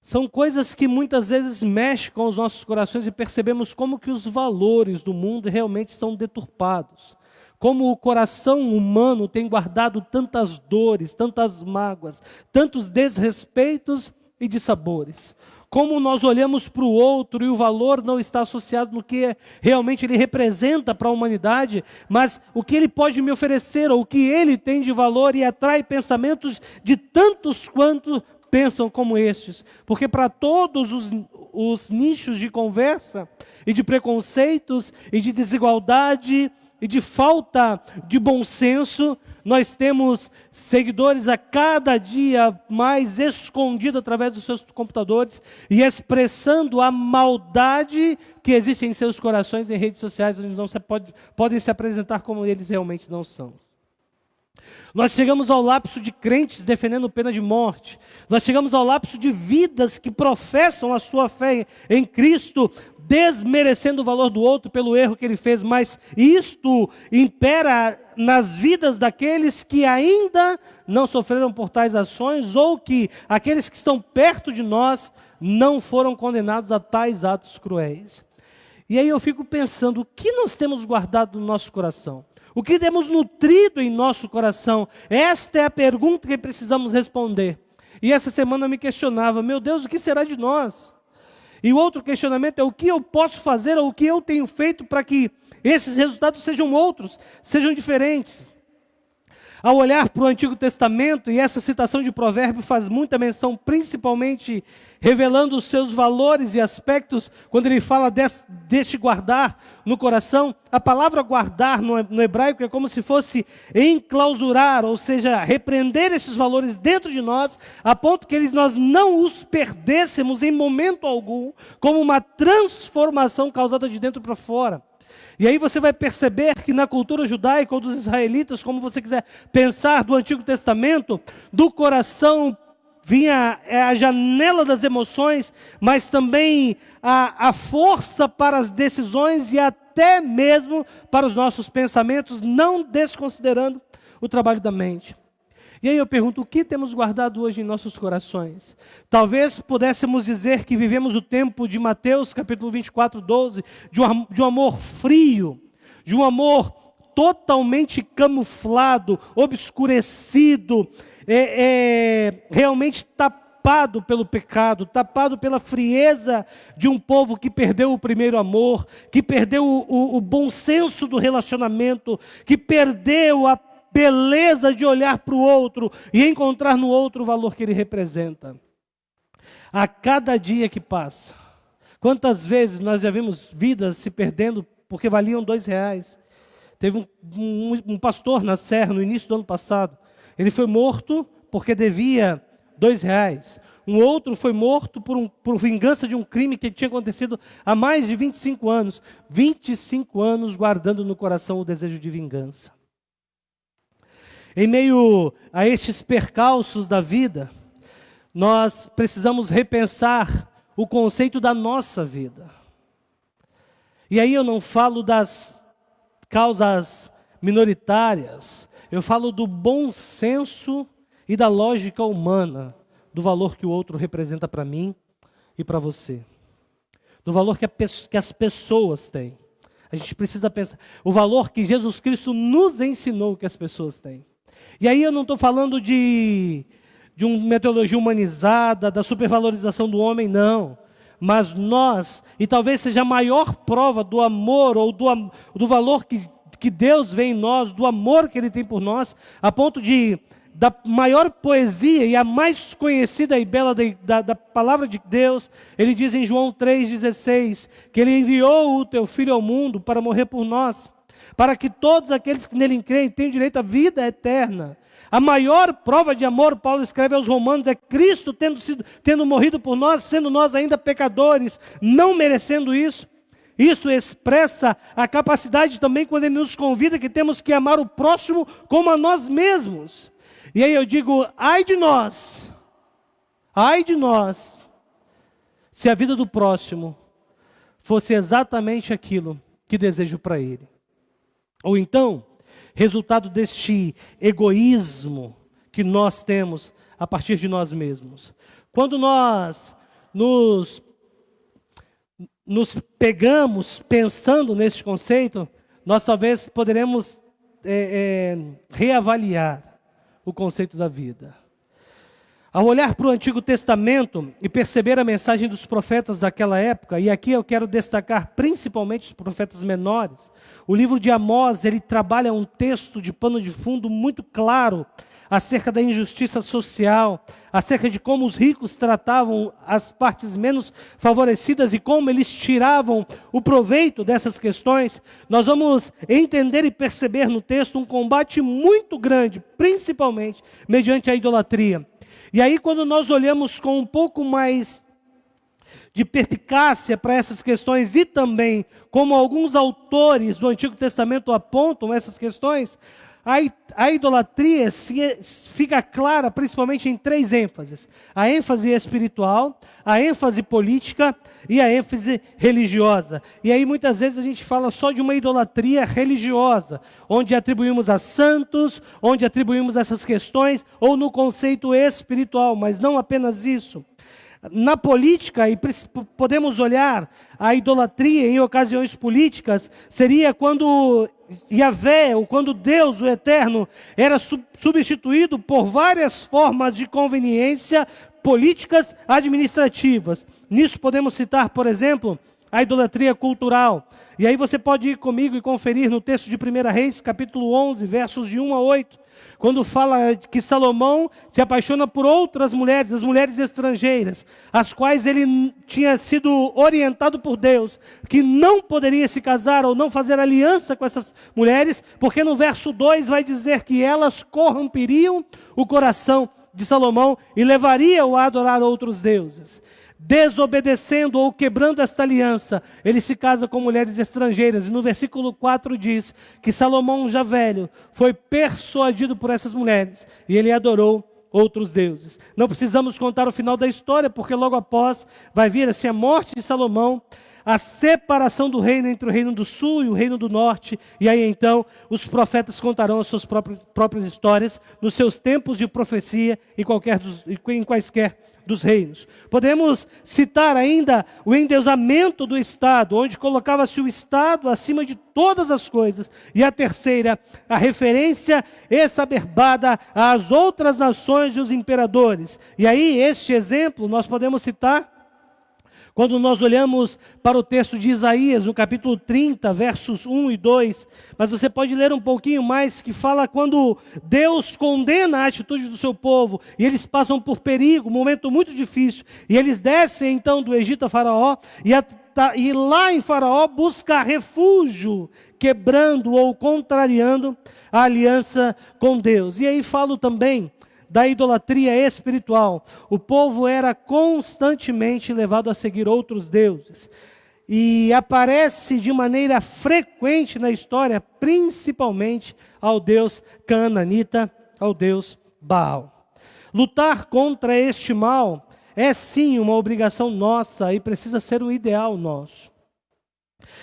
Speaker 4: São coisas que muitas vezes mexem com os nossos corações e percebemos como que os valores do mundo realmente estão deturpados. Como o coração humano tem guardado tantas dores, tantas mágoas, tantos desrespeitos e dissabores. Como nós olhamos para o outro e o valor não está associado no que realmente ele representa para a humanidade, mas o que ele pode me oferecer, ou o que ele tem de valor, e atrai pensamentos de tantos quanto pensam como estes, porque para todos os nichos de conversa e de preconceitos e de desigualdade e de falta de bom senso, nós temos seguidores a cada dia mais escondidos através dos seus computadores e expressando a maldade que existe em seus corações em redes sociais, onde não podem se apresentar como eles realmente não são. Nós chegamos ao lapso de crentes defendendo pena de morte. Nós chegamos ao lapso de vidas que professam a sua fé em Cristo, desmerecendo o valor do outro pelo erro que ele fez. Mas isto impera nas vidas daqueles que ainda não sofreram por tais ações, ou que aqueles que estão perto de nós não foram condenados a tais atos cruéis. E aí eu fico pensando, o que nós temos guardado no nosso coração? O que temos nutrido em nosso coração? Esta é a pergunta que precisamos responder. E essa semana eu me questionava, meu Deus, o que será de nós? E o outro questionamento é o que eu posso fazer, ou o que eu tenho feito para que esses resultados sejam outros, sejam diferentes. Ao olhar para o Antigo Testamento, e essa citação de provérbio faz muita menção, principalmente revelando os seus valores e aspectos, quando ele fala deste guardar no coração, a palavra guardar no hebraico é como se fosse enclausurar, ou seja, repreender esses valores dentro de nós, a ponto que nós não os perdêssemos em momento algum, como uma transformação causada de dentro para fora. E aí você vai perceber que na cultura judaica ou dos israelitas, como você quiser pensar do Antigo Testamento, do coração vinha a janela das emoções, mas também a força para as decisões e até mesmo para os nossos pensamentos, não desconsiderando o trabalho da mente. E aí eu pergunto, o que temos guardado hoje em nossos corações? Talvez pudéssemos dizer que vivemos o tempo de Mateus, capítulo 24, 12, de um amor frio, de um amor totalmente camuflado, obscurecido, realmente tapado pelo pecado, tapado pela frieza de um povo que perdeu o primeiro amor, que perdeu o bom senso do relacionamento, que perdeu a beleza de olhar para o outro e encontrar no outro o valor que ele representa. A cada dia que passa, quantas vezes nós já vimos vidas se perdendo porque valiam R$2. Teve um pastor na Serra no início do ano passado, ele foi morto porque devia R$2. Um outro foi morto por vingança de um crime que tinha acontecido há mais de 25 anos. 25 anos guardando no coração o desejo de vingança. Em meio a estes percalços da vida, nós precisamos repensar o conceito da nossa vida. E aí eu não falo das causas minoritárias, eu falo do bom senso e da lógica humana, do valor que o outro representa para mim e para você. Do valor que as pessoas têm. A gente precisa pensar, o valor que Jesus Cristo nos ensinou que as pessoas têm. E aí eu não estou falando de uma metodologia humanizada, da supervalorização do homem, não. Mas nós, e talvez seja a maior prova do amor, ou do valor que Deus vê em nós, do amor que Ele tem por nós, a ponto da maior poesia e a mais conhecida e bela da palavra de Deus, Ele diz em João 3,16, que Ele enviou o Teu Filho ao mundo para morrer por nós, para que todos aqueles que nele creem tenham direito à vida eterna. A maior prova de amor, Paulo escreve aos Romanos, é Cristo tendo morrido por nós, sendo nós ainda pecadores, não merecendo isso. Isso expressa a capacidade também quando Ele nos convida que temos que amar o próximo como a nós mesmos. E aí eu digo, ai de nós, se a vida do próximo fosse exatamente aquilo que desejo para ele. Ou então, resultado deste egoísmo que nós temos a partir de nós mesmos. Quando nós nos pegamos pensando neste conceito, nós talvez poderemos reavaliar o conceito da vida. Ao olhar para o Antigo Testamento e perceber a mensagem dos profetas daquela época, e aqui eu quero destacar principalmente os profetas menores, o livro de Amós, ele trabalha um texto de pano de fundo muito claro acerca da injustiça social, acerca de como os ricos tratavam as partes menos favorecidas e como eles tiravam o proveito dessas questões, nós vamos entender e perceber no texto um combate muito grande, principalmente mediante a idolatria. E aí, quando nós olhamos com um pouco mais de perspicácia para essas questões e também como alguns autores do Antigo Testamento apontam essas questões, a idolatria fica clara principalmente em 3 ênfases: a ênfase espiritual, a ênfase política e a ênfase religiosa. E aí muitas vezes a gente fala só de uma idolatria religiosa, onde atribuímos a santos, onde atribuímos essas questões, ou no conceito espiritual, mas não apenas isso. Na política, e podemos olhar a idolatria em ocasiões políticas, seria quando Yahvé, ou quando Deus, o Eterno, era substituído por várias formas de conveniência políticas administrativas. Nisso podemos citar, por exemplo, a idolatria cultural. E aí você pode ir comigo e conferir no texto de 1 Reis, capítulo 11, versos de 1 a 8. Quando fala que Salomão se apaixona por outras mulheres, as mulheres estrangeiras, as quais ele tinha sido orientado por Deus, que não poderia se casar ou não fazer aliança com essas mulheres, porque no verso 2 vai dizer que elas corromperiam o coração de Salomão e levariam-o a adorar outros deuses. Desobedecendo ou quebrando esta aliança, ele se casa com mulheres estrangeiras. E no versículo 4 diz que Salomão, já velho, foi persuadido por essas mulheres e ele adorou outros deuses. Não precisamos contar o final da história, porque logo após vai vir assim a morte de Salomão, a separação do reino entre o reino do sul e o reino do norte, e aí então os profetas contarão as suas próprias histórias nos seus tempos de profecia em quaisquer dos reinos. Podemos citar ainda o endeusamento do Estado, onde colocava-se o Estado acima de todas as coisas. E a terceira, a referência exacerbada às outras nações e os imperadores. E aí, este exemplo nós podemos citar quando nós olhamos para o texto de Isaías, no capítulo 30, versos 1 e 2, mas você pode ler um pouquinho mais, que fala quando Deus condena a atitude do seu povo, e eles passam por perigo, um momento muito difícil, e eles descem então do Egito a Faraó, e lá em Faraó busca refúgio, quebrando ou contrariando a aliança com Deus. E aí falo também da idolatria espiritual. O povo era constantemente levado a seguir outros deuses. E aparece de maneira frequente na história, principalmente ao deus canaanita, ao deus Baal. Lutar contra este mal é sim uma obrigação nossa e precisa ser um ideal nosso.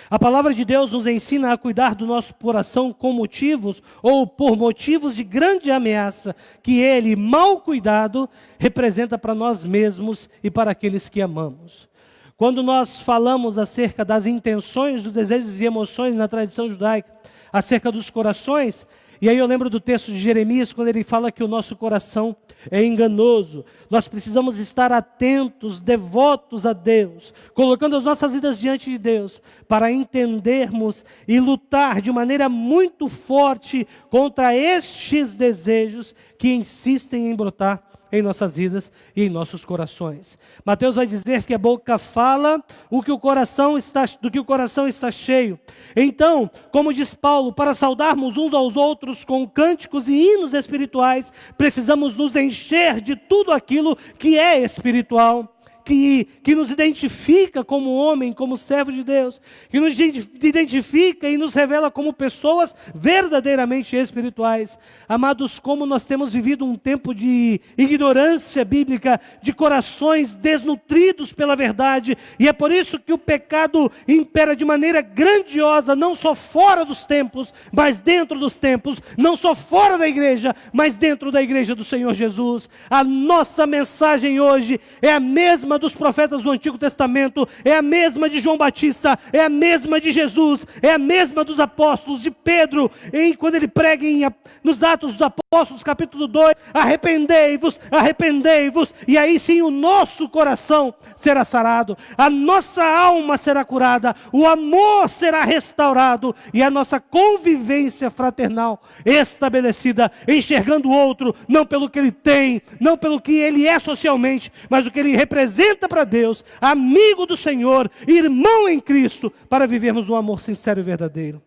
Speaker 4: A palavra de Deus nos ensina a cuidar do nosso coração com motivos ou por motivos de grande ameaça que ele, mal cuidado, representa para nós mesmos e para aqueles que amamos. Quando nós falamos acerca das intenções, dos desejos e emoções na tradição judaica, acerca dos corações, e aí eu lembro do texto de Jeremias, quando ele fala que o nosso coração é enganoso. Nós precisamos estar atentos, devotos a Deus, colocando as nossas vidas diante de Deus, para entendermos e lutar de maneira muito forte contra estes desejos que insistem em brotar em nossas vidas e em nossos corações. Mateus vai dizer que a boca fala do que o coração está cheio. Então, como diz Paulo, para saudarmos uns aos outros com cânticos e hinos espirituais, precisamos nos encher de tudo aquilo que é espiritual, que nos identifica como homem, como servo de Deus, que nos identifica e nos revela como pessoas verdadeiramente espirituais. Amados, como nós temos vivido um tempo de ignorância bíblica, de corações desnutridos pela verdade, e é por isso que o pecado impera de maneira grandiosa, não só fora dos templos, mas dentro dos templos, não só fora da igreja, mas dentro da igreja do Senhor Jesus. A nossa mensagem hoje é a mesma mesma dos profetas do Antigo Testamento, é a mesma de João Batista, é a mesma de Jesus, é a mesma dos apóstolos, de Pedro, quando ele prega nos Atos dos Apóstolos, capítulo 2, arrependei-vos, arrependei-vos, e aí sim o nosso coração será sarado, a nossa alma será curada, o amor será restaurado, e a nossa convivência fraternal estabelecida, enxergando o outro, não pelo que ele tem, não pelo que ele é socialmente, mas o que ele representa para Deus, amigo do Senhor, irmão em Cristo, para vivermos um amor sincero e verdadeiro.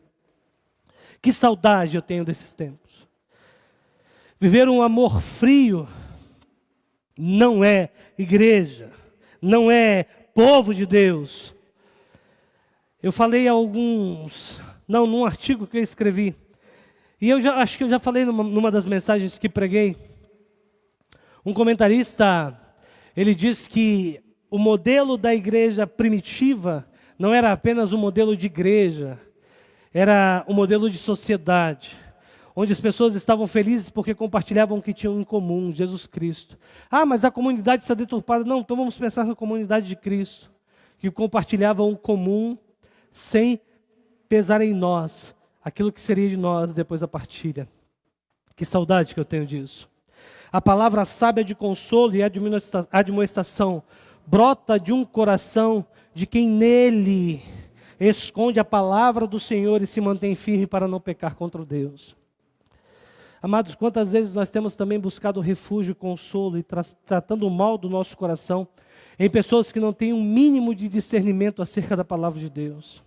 Speaker 4: Que saudade eu tenho desses tempos. Viver um amor frio não é igreja, não é povo de Deus. Eu falei num artigo que eu escrevi, e acho que eu já falei numa das mensagens que preguei. Um comentarista, ele diz que o modelo da igreja primitiva não era apenas um modelo de igreja, era um modelo de sociedade, onde as pessoas estavam felizes porque compartilhavam o que tinham em comum, Jesus Cristo. Ah, mas a comunidade está deturpada. Não, então vamos pensar na comunidade de Cristo, que compartilhavam o comum sem pesar em nós aquilo que seria de nós depois da partilha. Que saudade que eu tenho disso. A palavra sábia de consolo e admoestação brota de um coração de quem nele esconde a palavra do Senhor e se mantém firme para não pecar contra Deus. Amados, quantas vezes nós temos também buscado refúgio, consolo e tratando o mal do nosso coração em pessoas que não têm um mínimo de discernimento acerca da palavra de Deus.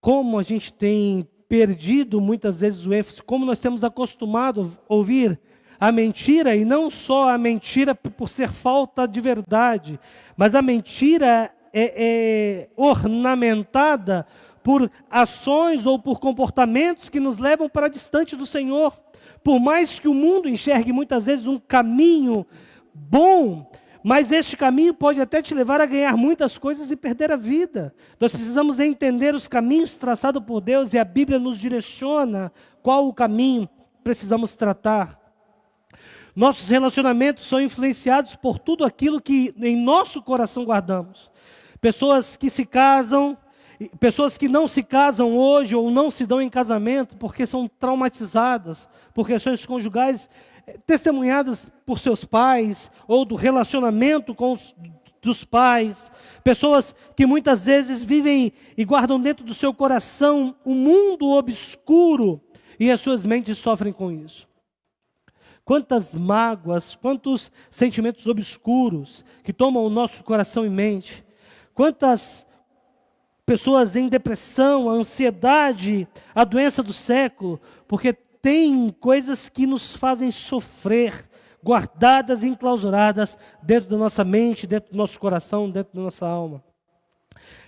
Speaker 4: Como a gente tem perdido muitas vezes o ênfase, como nós temos acostumado a ouvir a mentira, e não só a mentira por ser falta de verdade, mas a mentira é ornamentada por ações ou por comportamentos que nos levam para distante do Senhor. Por mais que o mundo enxergue muitas vezes um caminho bom, mas este caminho pode até te levar a ganhar muitas coisas e perder a vida. Nós precisamos entender os caminhos traçados por Deus, e a Bíblia nos direciona qual o caminho precisamos tratar. Nossos relacionamentos são influenciados por tudo aquilo que em nosso coração guardamos. Pessoas que se casam, pessoas que não se casam hoje ou não se dão em casamento porque são traumatizadas por questões conjugais, testemunhadas por seus pais ou do relacionamento dos pais. Pessoas que muitas vezes vivem e guardam dentro do seu coração um mundo obscuro e as suas mentes sofrem com isso. Quantas mágoas, quantos sentimentos obscuros que tomam o nosso coração e mente. Quantas pessoas em depressão, a ansiedade, a doença do século, porque tem coisas que nos fazem sofrer, guardadas e enclausuradas dentro da nossa mente, dentro do nosso coração, dentro da nossa alma.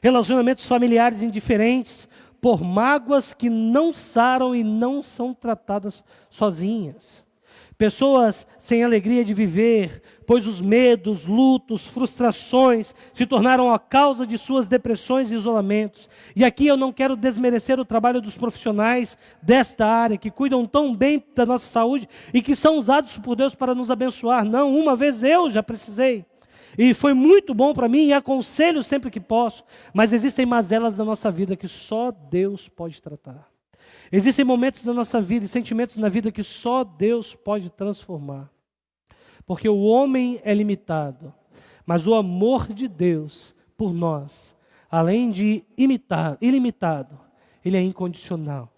Speaker 4: Relacionamentos familiares indiferentes, por mágoas que não saram e não são tratadas sozinhas. Pessoas sem alegria de viver, pois os medos, lutos, frustrações se tornaram a causa de suas depressões e isolamentos. E aqui eu não quero desmerecer o trabalho dos profissionais desta área, que cuidam tão bem da nossa saúde e que são usados por Deus para nos abençoar. Não, uma vez eu já precisei. E foi muito bom para mim e aconselho sempre que posso. Mas existem mazelas na nossa vida que só Deus pode tratar. Existem momentos na nossa vida e sentimentos na vida que só Deus pode transformar. Porque o homem é limitado, mas o amor de Deus por nós, além de ilimitado, ele é incondicional.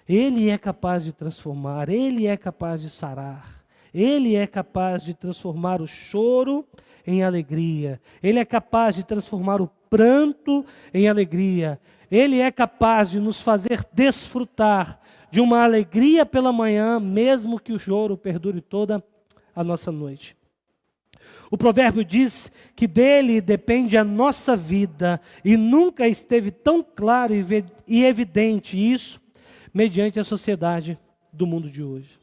Speaker 4: Ele é capaz de transformar, ele é capaz de sarar, ele é capaz de transformar o choro em alegria, ele é capaz de transformar o pranto em alegria. Ele é capaz de nos fazer desfrutar de uma alegria pela manhã, mesmo que o choro perdure toda a nossa noite. O provérbio diz que dele depende a nossa vida, e nunca esteve tão claro e evidente isso, mediante a sociedade do mundo de hoje.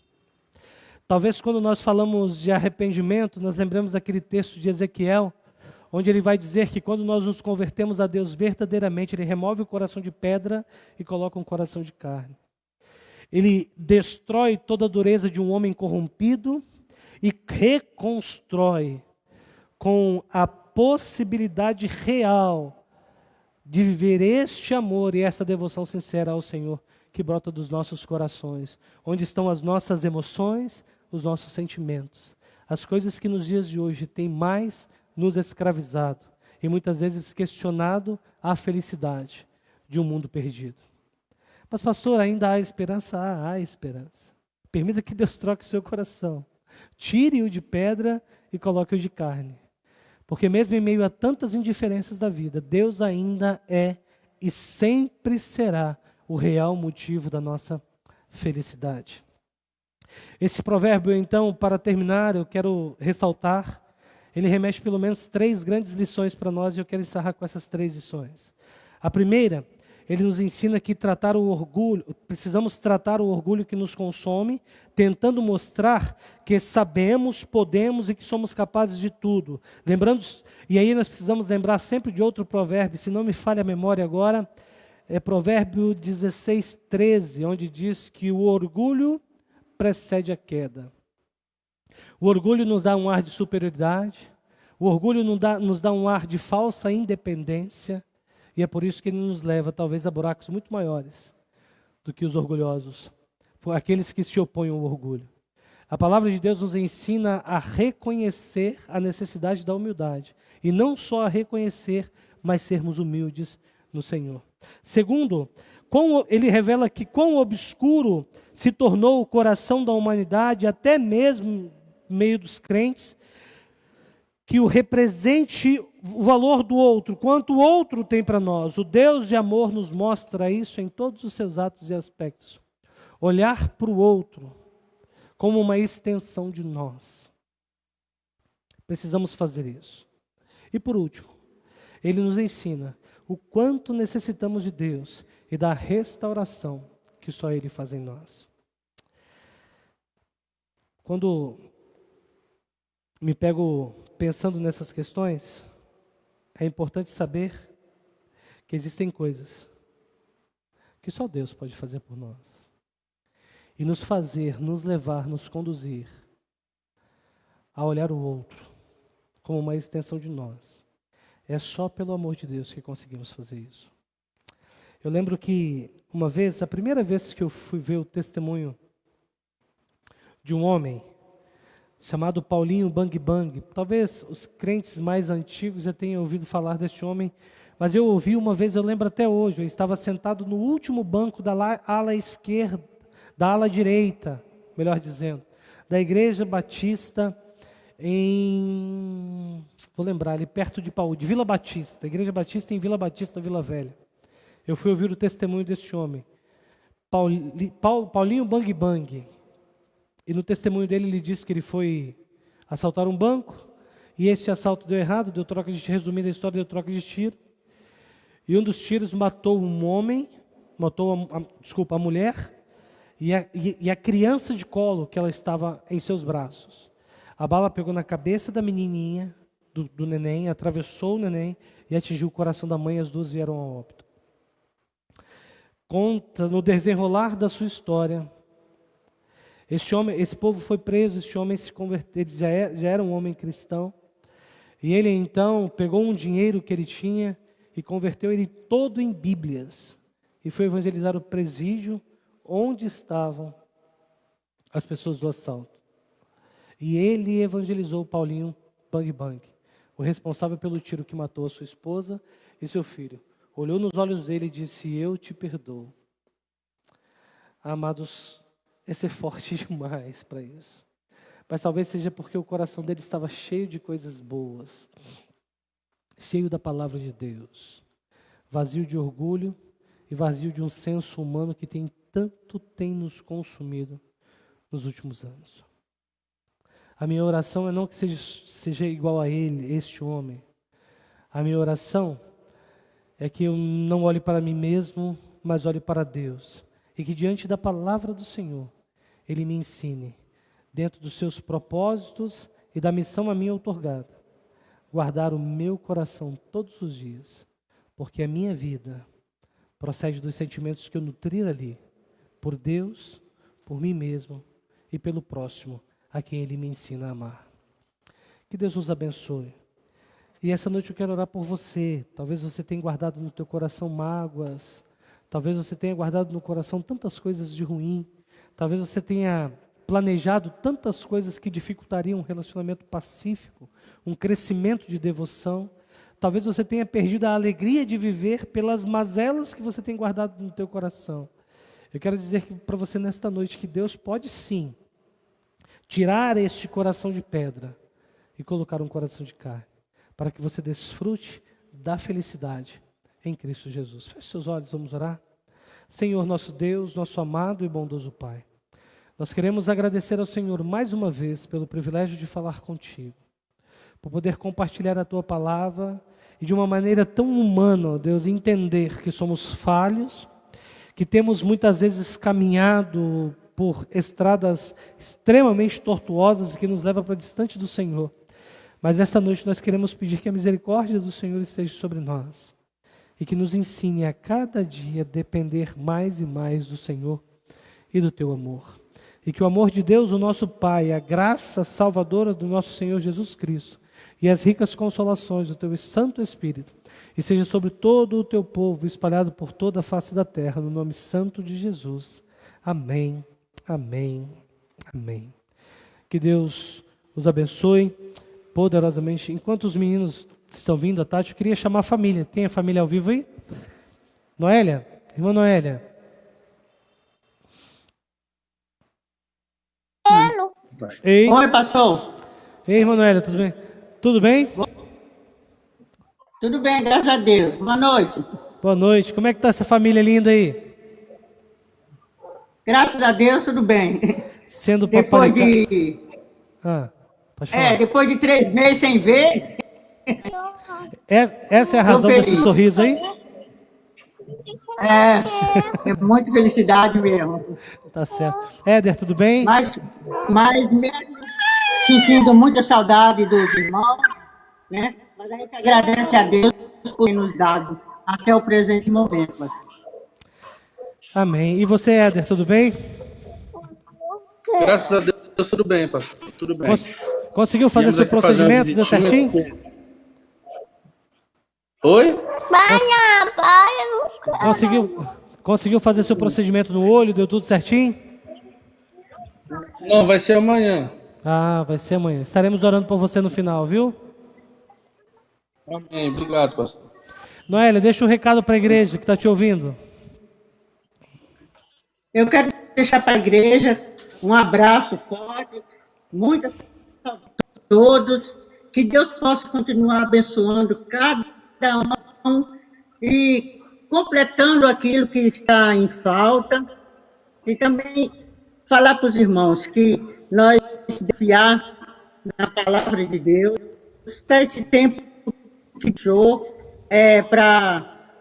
Speaker 4: Talvez quando nós falamos de arrependimento, nós lembramos daquele texto de Ezequiel, onde ele vai dizer que quando nós nos convertemos a Deus verdadeiramente, ele remove o coração de pedra e coloca um coração de carne. Ele destrói toda a dureza de um homem corrompido e reconstrói com a possibilidade real de viver este amor e essa devoção sincera ao Senhor que brota dos nossos corações, onde estão as nossas emoções, os nossos sentimentos, as coisas que nos dias de hoje têm mais nos escravizado e muitas vezes questionado a felicidade de um mundo perdido. Mas pastor, ainda há esperança? Há esperança. Permita que Deus troque o seu coração. Tire-o de pedra e coloque-o de carne. Porque mesmo em meio a tantas indiferenças da vida, Deus ainda é e sempre será o real motivo da nossa felicidade. Esse provérbio, então, para terminar, eu quero ressaltar, ele remete pelo menos 3 grandes lições para nós e eu quero encerrar com essas 3 lições. A primeira, ele nos ensina que precisamos tratar o orgulho que nos consome, tentando mostrar que sabemos, podemos e que somos capazes de tudo. E aí nós precisamos lembrar sempre de outro provérbio, se não me falha a memória agora, é Provérbio 16:13, onde diz que o orgulho precede a queda. O orgulho nos dá um ar de superioridade, o orgulho nos dá um ar de falsa independência, e é por isso que ele nos leva, talvez, a buracos muito maiores do que os orgulhosos, aqueles que se opõem ao orgulho. A palavra de Deus nos ensina a reconhecer a necessidade da humildade, e não só a reconhecer, mas sermos humildes no Senhor. Segundo, ele revela que quão obscuro se tornou o coração da humanidade, até mesmo no meio dos crentes, que o represente o valor do outro, quanto o outro tem para nós. O Deus de amor nos mostra isso em todos os seus atos e aspectos. Olhar para o outro como uma extensão de nós. Precisamos fazer isso. E por último, ele nos ensina o quanto necessitamos de Deus e da restauração que só Ele faz em nós. Quando me pego pensando nessas questões, é importante saber que existem coisas que só Deus pode fazer por nós. E nos fazer, nos levar, nos conduzir a olhar o outro como uma extensão de nós. É só pelo amor de Deus que conseguimos fazer isso. Eu lembro que uma vez, a primeira vez que eu fui ver o testemunho de um homem chamado Paulinho Bang Bang. Talvez os crentes mais antigos já tenham ouvido falar deste homem, mas eu ouvi uma vez, eu lembro até hoje, eu estava sentado no último banco da ala esquerda, da ala direita, melhor dizendo, da Igreja Batista vou lembrar, ali perto de Vila Batista, Igreja Batista em Vila Batista, Vila Velha. Eu fui ouvir o testemunho desse homem, Paulinho Bang Bang. E no testemunho dele, ele disse que ele foi assaltar um banco, e esse assalto deu errado, resumindo a história, deu troca de tiro. E um dos tiros matou um homem, a mulher, e a criança de colo que ela estava em seus braços. A bala pegou na cabeça da menininha, do neném, atravessou o neném e atingiu o coração da mãe, e as duas vieram ao óbito. Conta, no desenrolar da sua história, esse povo foi preso, esse homem se converteu, ele já era um homem cristão, e ele então pegou um dinheiro que ele tinha e converteu ele todo em Bíblias, e foi evangelizar o presídio onde estavam as pessoas do assalto. E ele evangelizou o Paulinho Bang Bang, o responsável pelo tiro que matou a sua esposa e seu filho. Olhou nos olhos dele e disse: eu te perdoo. Amados, é ser forte demais para isso. Mas talvez seja porque o coração dele estava cheio de coisas boas, cheio da palavra de Deus, vazio de orgulho e vazio de um senso humano que tem nos consumido nos últimos anos. A minha oração é não que seja igual a ele, este homem. A minha oração é que eu não olhe para mim mesmo, mas olhe para Deus. E que diante da palavra do Senhor, Ele me ensine, dentro dos seus propósitos e da missão a mim outorgada, guardar o meu coração todos os dias, porque a minha vida procede dos sentimentos que eu nutrir ali, por Deus, por mim mesmo e pelo próximo, a quem Ele me ensina a amar. Que Deus nos abençoe E essa noite eu quero orar por você. Talvez você tenha guardado no teu coração mágoas. Talvez você tenha guardado no coração tantas coisas de ruim. Talvez você tenha planejado tantas coisas que dificultariam um relacionamento pacífico, um crescimento de devoção. Talvez você tenha perdido a alegria de viver pelas mazelas que você tem guardado no teu coração. Eu quero dizer para você nesta noite que Deus pode sim tirar este coração de pedra e colocar um coração de carne, para que você desfrute da felicidade em Cristo Jesus. Feche seus olhos, vamos orar. Senhor nosso Deus, nosso amado e bondoso Pai, nós queremos agradecer ao Senhor mais uma vez pelo privilégio de falar contigo, por poder compartilhar a Tua palavra e de uma maneira tão humana, ó Deus, entender que somos falhos, que temos muitas vezes caminhado por estradas extremamente tortuosas e que nos levam para distante do Senhor. Mas esta noite nós queremos pedir que a misericórdia do Senhor esteja sobre nós e que nos ensine a cada dia depender mais e mais do Senhor e do Teu amor. E que o amor de Deus, o nosso Pai, a graça salvadora do nosso Senhor Jesus Cristo e as ricas consolações do Teu Santo Espírito e seja sobre todo o Teu povo espalhado por toda a face da terra, no nome santo de Jesus. Amém, amém, amém. Que Deus os abençoe poderosamente. Enquanto os meninos estão vindo à tarde, eu queria chamar a família. Tem a família ao vivo aí? Noélia? Irmã Noélia? Ei.
Speaker 9: Oi, pastor.
Speaker 4: Ei, irmã Noélia, tudo bem? Tudo bem?
Speaker 9: Tudo bem, graças a Deus. Boa noite.
Speaker 4: Boa noite. Como é que está essa família linda aí?
Speaker 9: Graças a Deus, tudo bem.
Speaker 4: Sendo
Speaker 9: Depois
Speaker 4: paparicado.
Speaker 9: de...
Speaker 4: Pode falar.
Speaker 9: Depois de 3 meses sem ver...
Speaker 4: Essa é a razão desse sorriso aí?
Speaker 9: É muita felicidade mesmo.
Speaker 4: Tá certo. Éder, tudo bem?
Speaker 9: Mas mesmo sentindo muita saudade dos irmãos, né? Mas a gente agradece a Deus por ter nos dado até o presente momento. Pastor.
Speaker 4: Amém. E você, Éder, tudo bem?
Speaker 10: Graças a Deus, tudo bem, pastor. Tudo bem.
Speaker 4: Conseguiu fazer seu procedimento? Deu certinho?
Speaker 10: Oi?
Speaker 4: Conseguiu fazer seu procedimento no olho? Deu tudo certinho?
Speaker 10: Não, vai ser amanhã.
Speaker 4: Vai ser amanhã. Estaremos orando por você no final, viu?
Speaker 10: Amém. Obrigado, pastor.
Speaker 4: Noélia, deixa um recado para a igreja que está te ouvindo.
Speaker 9: Eu quero deixar para a igreja um abraço forte, muita saúde a todos, que Deus possa continuar abençoando cada um e completando aquilo que está em falta, e também falar para os irmãos que nós confiar na palavra de Deus, está esse tempo que deixou para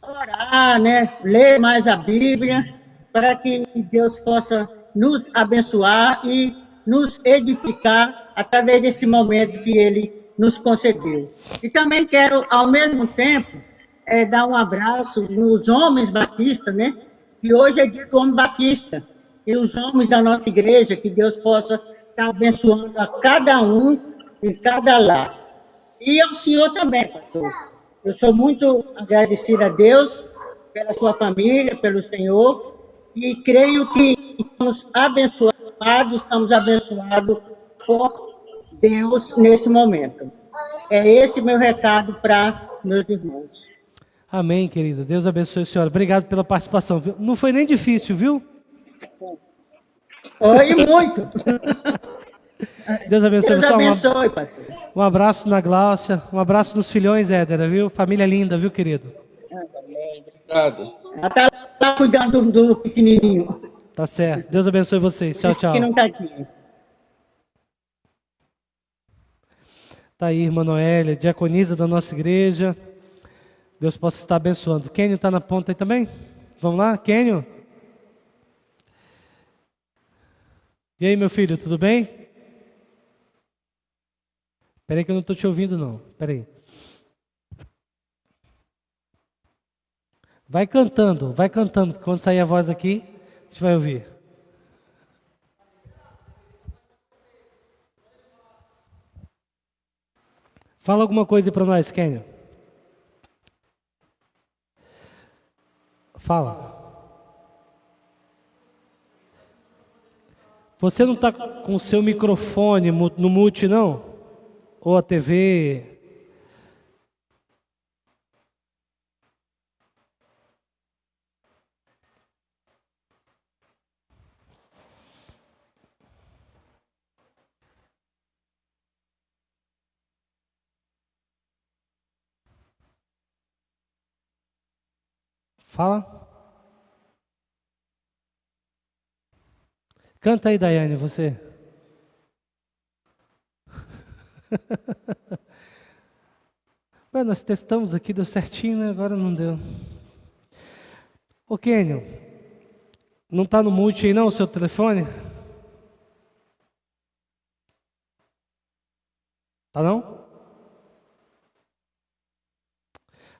Speaker 9: orar, né, ler mais a Bíblia, para que Deus possa nos abençoar e nos edificar através desse momento que Ele nos concedeu. E também quero, ao mesmo tempo, dar um abraço nos homens batistas, né? Que hoje é dia do homem batista. E os homens da nossa igreja, que Deus possa estar abençoando a cada um em cada lar. E ao senhor também, pastor. Eu sou muito agradecida a Deus pela sua família, pelo Senhor, e creio que estamos abençoados por Deus nesse momento. É esse meu recado para meus irmãos.
Speaker 4: Amém, querida. Deus abençoe a senhora. Obrigado pela participação. Não foi nem difícil, viu?
Speaker 9: Foi muito.
Speaker 4: Deus abençoe.
Speaker 9: Deus abençoe, pastor.
Speaker 4: Um abraço na Gláucia. Um abraço nos filhões, Éder, viu? Família linda, viu, querido?
Speaker 10: Obrigado.
Speaker 9: Ela está lá cuidando do pequenininho.
Speaker 4: Tá certo. Deus abençoe vocês. Tchau, tchau.
Speaker 9: Que não está aqui.
Speaker 4: Tá aí, irmã Noélia, diaconisa da nossa igreja. Deus possa estar abençoando. Kênio está na ponta aí também? Vamos lá, Kênio? E aí, meu filho, tudo bem? Espera aí que eu não estou te ouvindo, não. Espera aí. Vai cantando, porque quando sair a voz aqui, a gente vai ouvir. Fala alguma coisa para nós, Kênio. Fala. Você não está com o seu microfone no mute, não? Ou a TV? Fala. Canta aí, Daiane, você. Ué, nós testamos aqui, deu certinho, né? Agora não deu. Ô, Kênio, não está no mute aí não, o seu telefone? Tá não?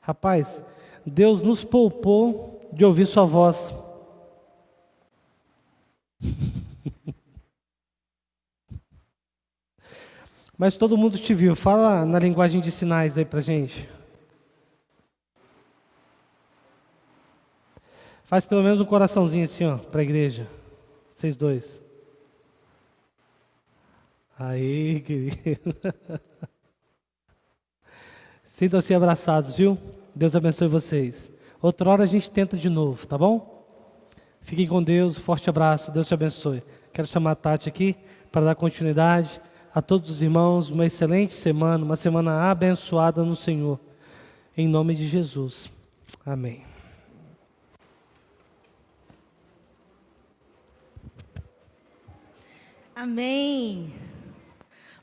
Speaker 4: Rapaz, Deus nos poupou de ouvir sua voz. Mas todo mundo te viu. Fala na linguagem de sinais aí pra gente. Faz pelo menos um coraçãozinho assim, ó, pra igreja. Vocês dois. Aí, querido. Sintam-se abraçados, viu? Deus abençoe vocês. Outra hora a gente tenta de novo, tá bom? Fiquem com Deus, forte abraço, Deus te abençoe. Quero chamar a Tati aqui para dar continuidade a todos os irmãos, uma excelente semana, uma semana abençoada no Senhor. Em nome de Jesus. Amém.
Speaker 3: Amém.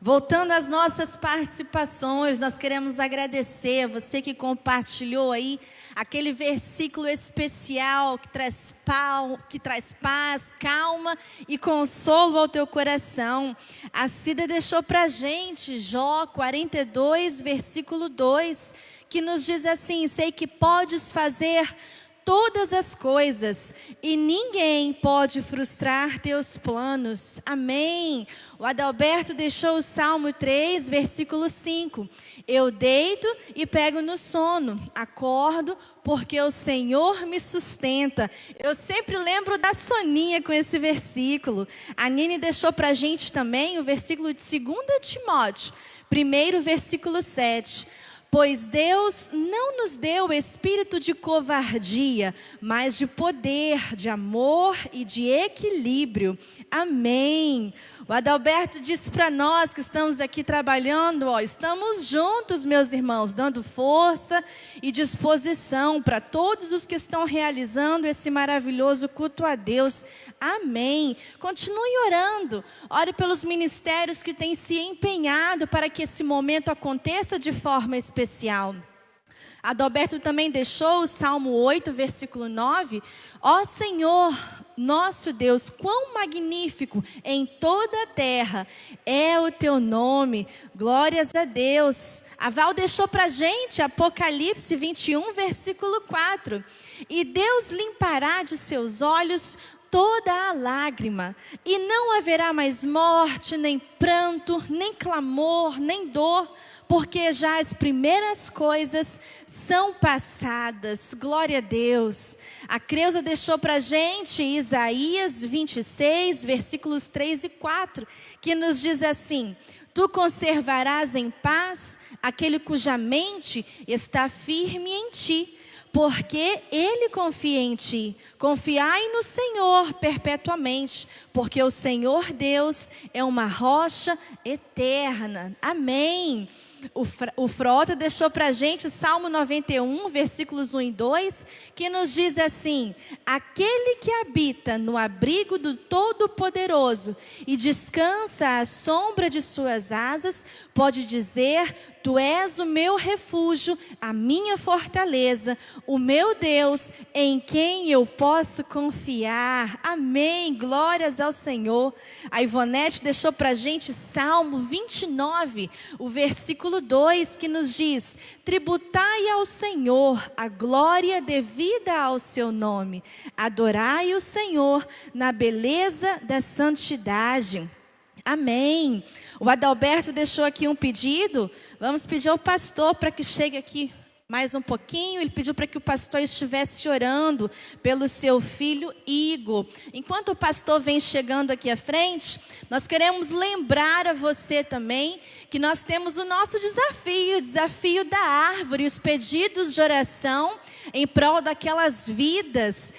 Speaker 3: Voltando às nossas participações, nós queremos agradecer a você que compartilhou aí aquele versículo especial que traz paz, calma e consolo ao teu coração. A Cida deixou para a gente Jó 42, versículo 2, que nos diz assim: sei que podes fazer todas as coisas, e ninguém pode frustrar teus planos. Amém. O Adalberto deixou o Salmo 3, versículo 5. Eu deito e pego no sono, acordo porque o Senhor me sustenta. Eu sempre lembro da Soninha com esse versículo. A Nini deixou para a gente também o versículo de 2 Timóteo, 1 versículo 7. Pois Deus não nos deu espírito de covardia, mas de poder, de amor e de equilíbrio. Amém. O Adalberto disse para nós que estamos aqui trabalhando, estamos juntos, meus irmãos, dando força e disposição para todos os que estão realizando esse maravilhoso culto a Deus. Amém. Continue orando. Ore pelos ministérios que têm se empenhado para que esse momento aconteça de forma especial. Adalberto também deixou o Salmo 8, versículo 9. Ó Senhor, nosso Deus, quão magnífico em toda a terra é o teu nome. Glórias a Deus. A Val deixou para a gente Apocalipse 21, versículo 4. E Deus limpará de seus olhos toda a lágrima, e não haverá mais morte, nem pranto, nem clamor, nem dor, porque já as primeiras coisas são passadas. Glória a Deus. A Creuza deixou para a gente Isaías 26, versículos 3 e 4, que nos diz assim: tu conservarás em paz aquele cuja mente está firme em ti, porque Ele confia em ti. Confiai no Senhor perpetuamente, porque o Senhor Deus é uma rocha eterna. Amém. O Frota deixou para a gente o Salmo 91, versículos 1 e 2, que nos diz assim: aquele que habita no abrigo do Todo-Poderoso e descansa à sombra de suas asas, pode dizer: tu és o meu refúgio, a minha fortaleza, o meu Deus, em quem eu posso confiar. Amém. Glórias ao Senhor. A Ivonete deixou para a gente Salmo 29, o versículo 2, que nos diz: tributai ao Senhor a glória devida ao seu nome. Adorai o Senhor na beleza da santidade. Amém. O Adalberto deixou aqui um pedido vamos pedir ao pastor para que chegue aqui mais um pouquinho. Ele pediu para que o pastor estivesse orando pelo seu filho Igor. Enquanto o pastor vem chegando aqui à frente, nós queremos lembrar a você também que nós temos o nosso desafio, o desafio da árvore, os pedidos de oração em prol daquelas vidas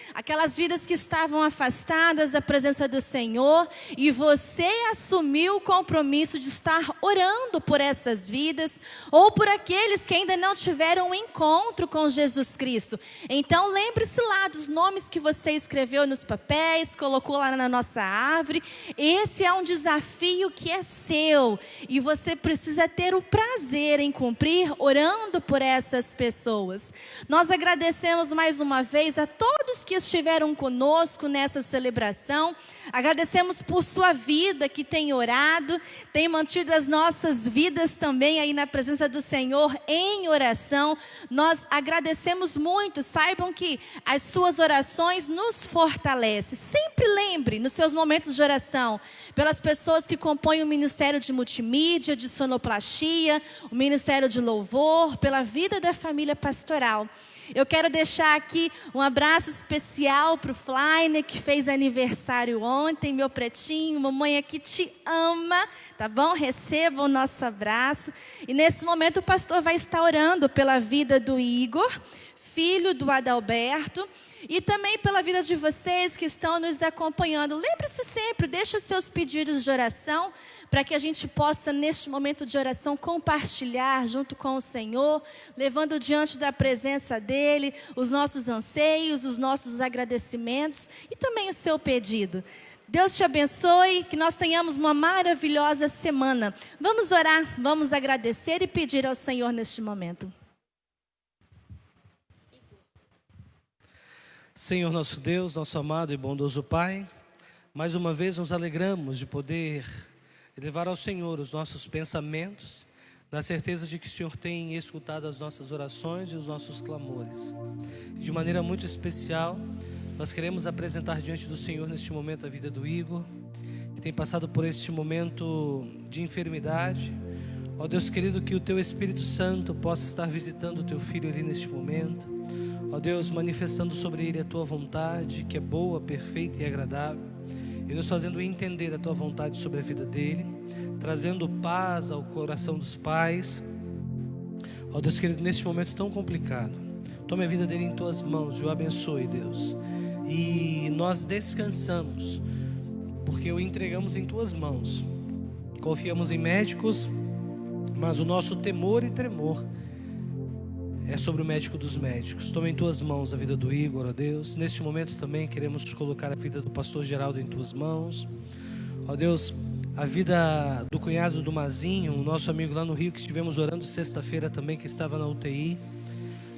Speaker 3: que estavam afastadas da presença do Senhor, e você assumiu o compromisso de estar orando por essas vidas, ou por aqueles que ainda não tiveram um encontro com Jesus Cristo. Então lembre-se lá dos nomes que você escreveu nos papéis, colocou lá na nossa árvore. Esse é um desafio que é seu, e você precisa ter o prazer em cumprir orando por essas pessoas. Nós agradecemos mais uma vez a todos que estiveram conosco nessa celebração. Agradecemos por sua vida que tem orado, tem mantido as nossas vidas também aí na presença do Senhor em oração. Nós agradecemos muito. Saibam que as suas orações nos fortalecem. Sempre lembre nos seus momentos de oração pelas pessoas que compõem o Ministério de Multimídia, de Sonoplastia, o Ministério de Louvor, pela vida da família pastoral. Eu quero deixar aqui um abraço especial para o Flyner, que fez aniversário ontem, meu pretinho. Mamãe aqui te ama, tá bom? Receba o nosso abraço. E nesse momento o pastor vai estar orando pela vida do Igor, filho do Adalberto, e também pela vida de vocês que estão nos acompanhando. Lembre-se sempre, deixe os seus pedidos de oração, para que a gente possa, neste momento de oração, compartilhar junto com o Senhor, levando diante da presença dEle os nossos anseios, os nossos agradecimentos e também o seu pedido. Deus te abençoe, que nós tenhamos uma maravilhosa semana. Vamos orar, vamos agradecer e pedir ao Senhor neste momento.
Speaker 4: Senhor nosso Deus, nosso amado e bondoso Pai, mais uma vez nos alegramos de poder levar ao Senhor os nossos pensamentos, na certeza de que o Senhor tem escutado as nossas orações e os nossos clamores. De maneira muito especial, nós queremos apresentar diante do Senhor neste momento a vida do Igor, que tem passado por este momento de enfermidade. Ó Deus querido, que o Teu Espírito Santo possa estar visitando o Teu Filho ali neste momento. Ó Deus, manifestando sobre ele a Tua vontade, que é boa, perfeita e agradável, e nos fazendo entender a Tua vontade sobre a vida dele, trazendo paz ao coração dos pais. Ó Deus querido, neste momento tão complicado, tome a vida dele em Tuas mãos e o abençoe, Deus. E nós descansamos, porque o entregamos em Tuas mãos. Confiamos em médicos, mas o nosso temor e tremor é sobre o médico dos médicos. Toma em Tuas mãos a vida do Igor, ó Deus. Neste momento também queremos colocar a vida do pastor Geraldo em Tuas mãos. Ó Deus, a vida do cunhado do Mazinho, o nosso amigo lá no Rio, que estivemos orando sexta-feira também, que estava na UTI.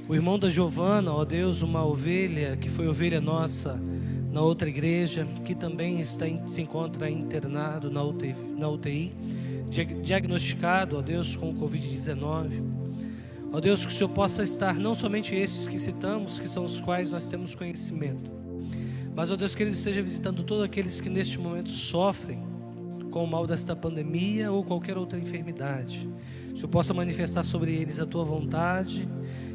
Speaker 4: O irmão da Giovana, ó Deus, uma ovelha, que foi ovelha nossa na outra igreja, que também se encontra internado na UTI, diagnosticado, ó Deus, com o Covid-19. Ó Deus, que o Senhor possa estar, não somente esses que citamos, que são os quais nós temos conhecimento, mas, ó Deus, que Ele esteja visitando todos aqueles que neste momento sofrem com o mal desta pandemia ou qualquer outra enfermidade. Que o Senhor possa manifestar sobre eles a Tua vontade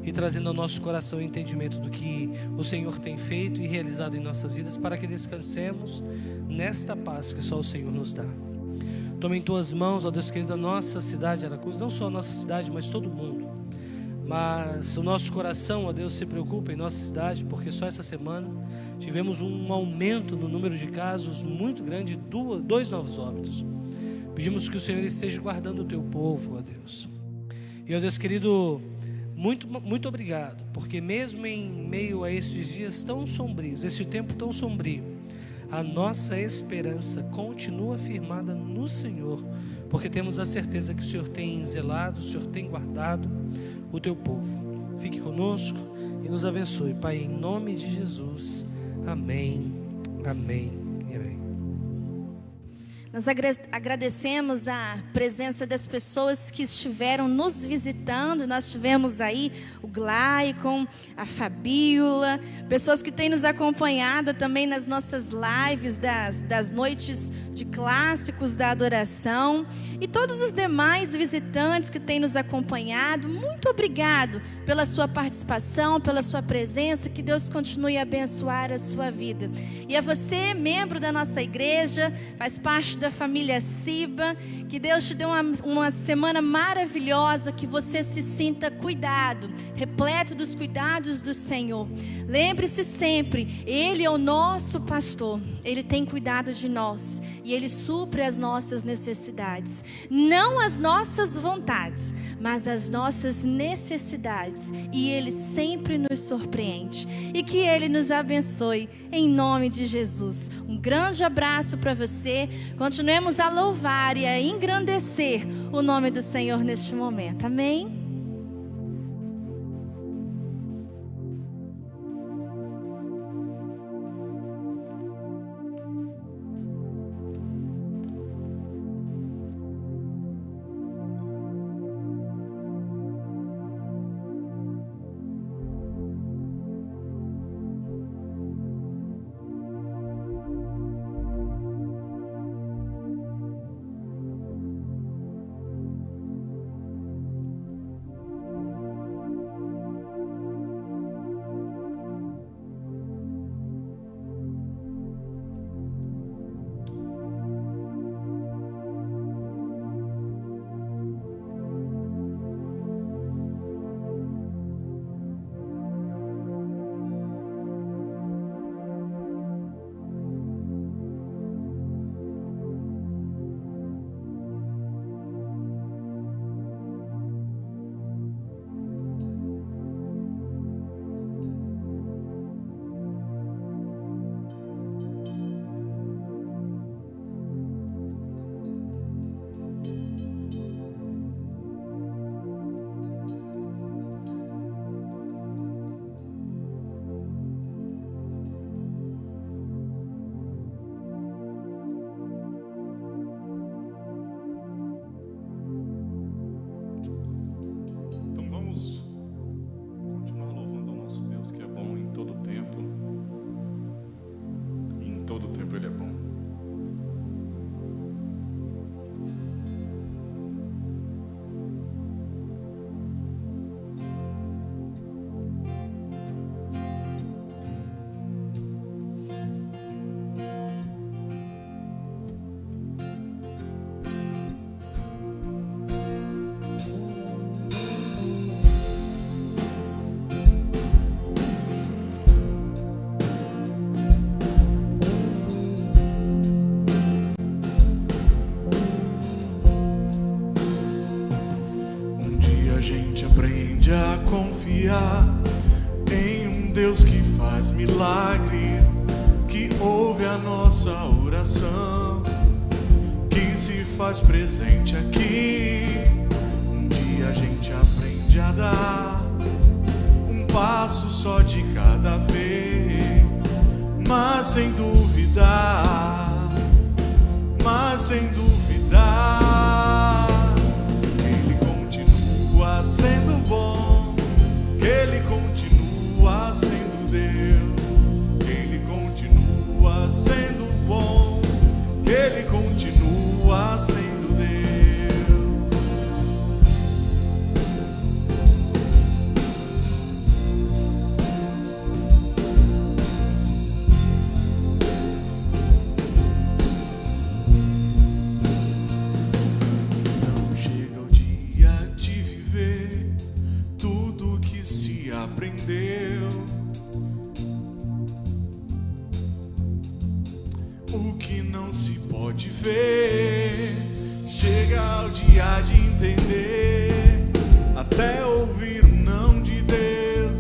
Speaker 4: e trazendo ao nosso coração o entendimento do que o Senhor tem feito e realizado em nossas vidas, para que descansemos nesta paz que só o Senhor nos dá. Toma em Tuas mãos, ó Deus querido, a nossa cidade Aracruz, não só a nossa cidade, mas todo mundo. Mas o nosso coração, ó Deus, se preocupa em nossa cidade, porque só essa semana tivemos um aumento no número de casos muito grande, 2 novos óbitos. Pedimos que o Senhor esteja guardando o Teu povo, ó Deus. E, ó Deus querido, muito obrigado, porque mesmo em meio a estes dias tão sombrios, este tempo tão sombrio, a nossa esperança continua firmada no Senhor, porque temos a certeza que o Senhor tem zelado, o Senhor tem guardado o Teu povo. Fique conosco e nos abençoe, Pai, em nome de Jesus. Amém, amém e amém.
Speaker 3: Nós agradecemos a presença das pessoas que estiveram nos visitando. Nós tivemos aí o Glaicon, a Fabíola, pessoas que têm nos acompanhado também nas nossas lives das noites de clássicos da adoração e todos os demais visitantes que têm nos acompanhado. Muito obrigado pela sua participação, pela sua presença. Que Deus continue a abençoar a sua vida. E a você, membro da nossa igreja, faz parte da família Ciba, que Deus te dê uma semana maravilhosa, que você se sinta cuidado, repleto dos cuidados do Senhor. Lembre-se sempre, Ele é o nosso pastor, Ele tem cuidado de nós e Ele supre as nossas necessidades. Não as nossas vontades, mas as nossas necessidades. E Ele sempre nos surpreende. E que Ele nos abençoe, em nome de Jesus. Um grande abraço para você. Continuemos a louvar e a engrandecer o nome do Senhor neste momento. Amém?
Speaker 2: confiar em um Deus que faz milagres, que ouve a nossa oração, que se faz presente aqui. Um dia a gente aprende a dar um passo só de cada vez, mas sem duvidar, Ele continua sendo bom, que Ele continua sendo Deus, Ele continua sendo bom, que Ele continua sendo Deus. Não chega o dia de viver tudo que se aprendeu, o que não se pode ver. Chega o dia de entender, até ouvir um não de Deus,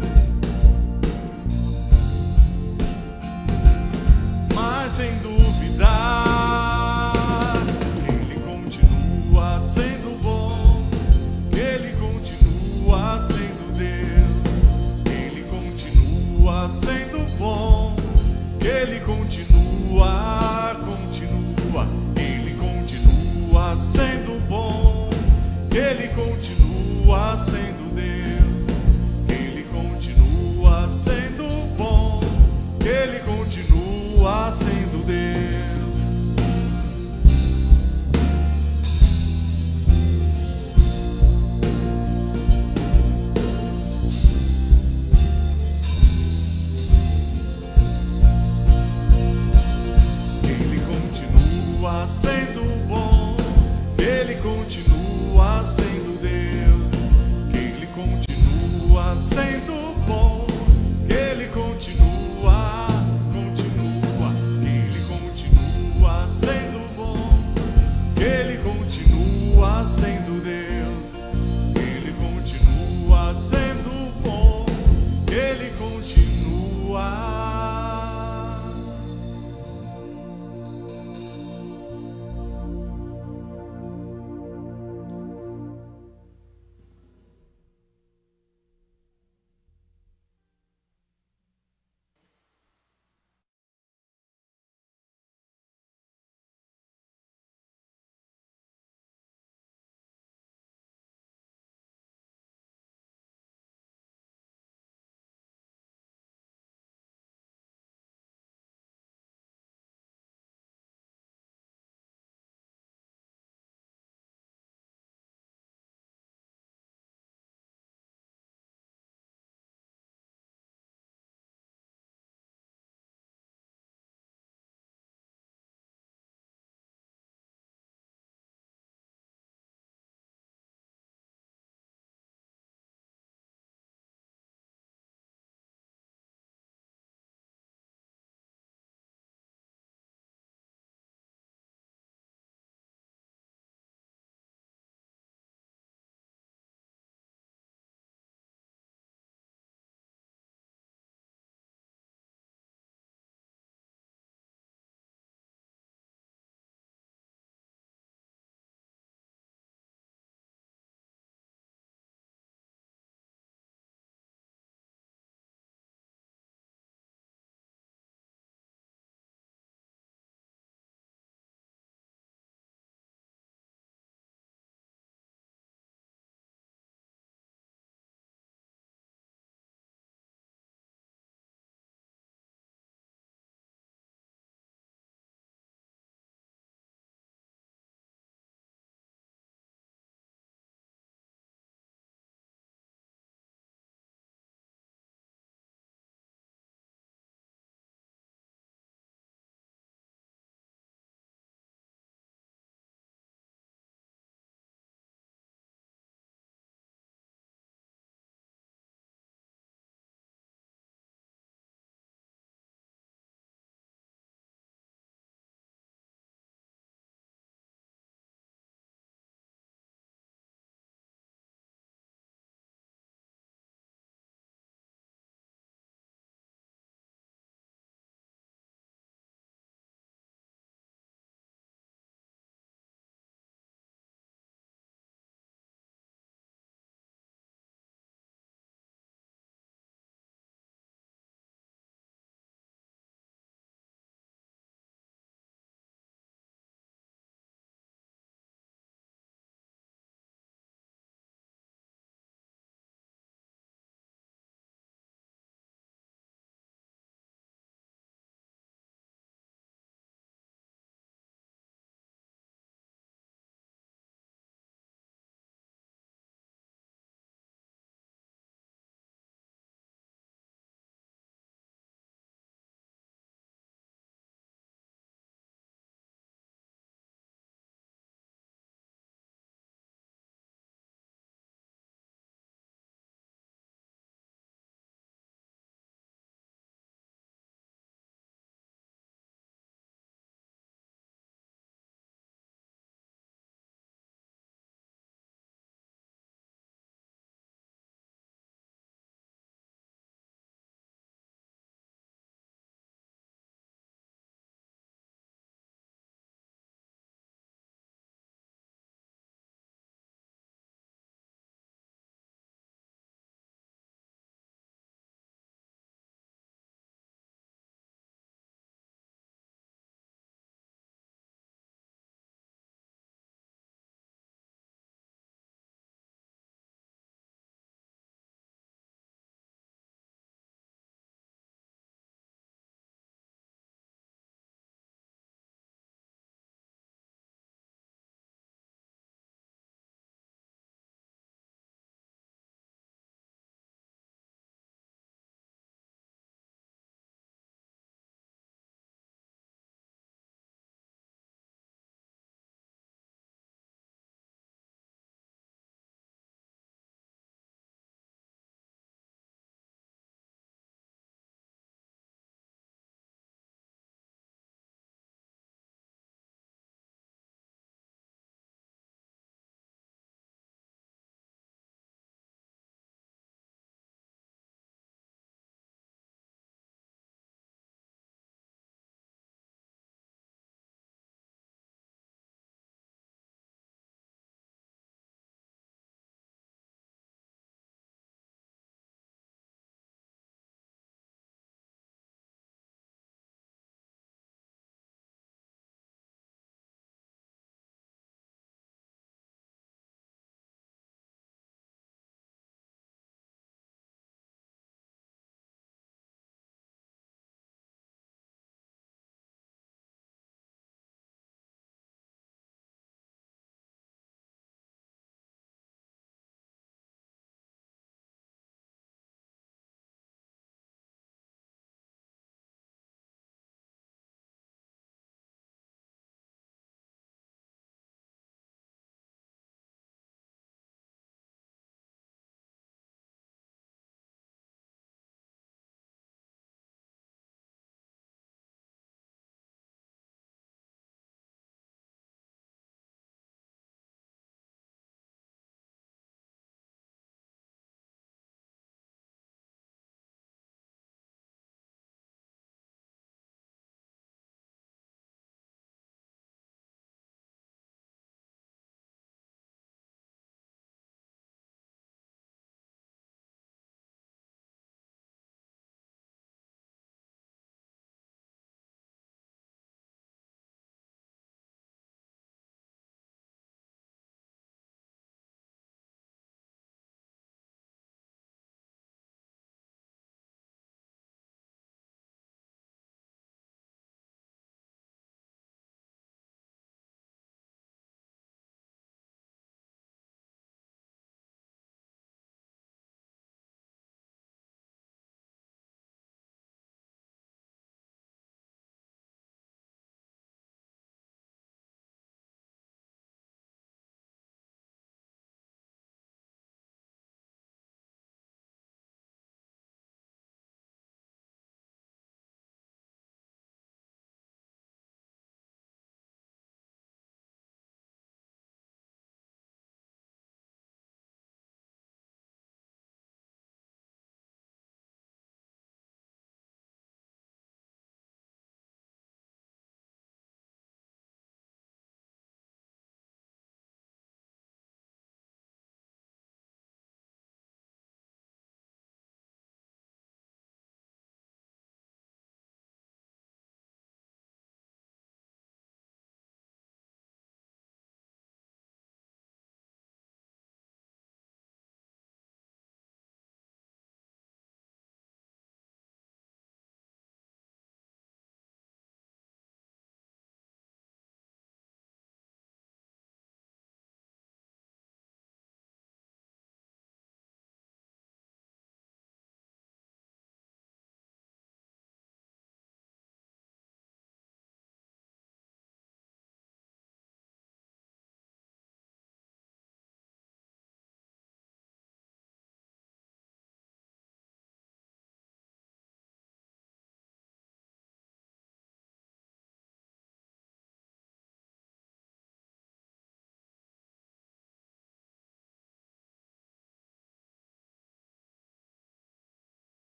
Speaker 2: mas sem duvidar, Ele continua sendo bom, Ele continua sendo Deus, Ele continua sendo bom, Ele continua, Ele continua sendo bom, Ele continua.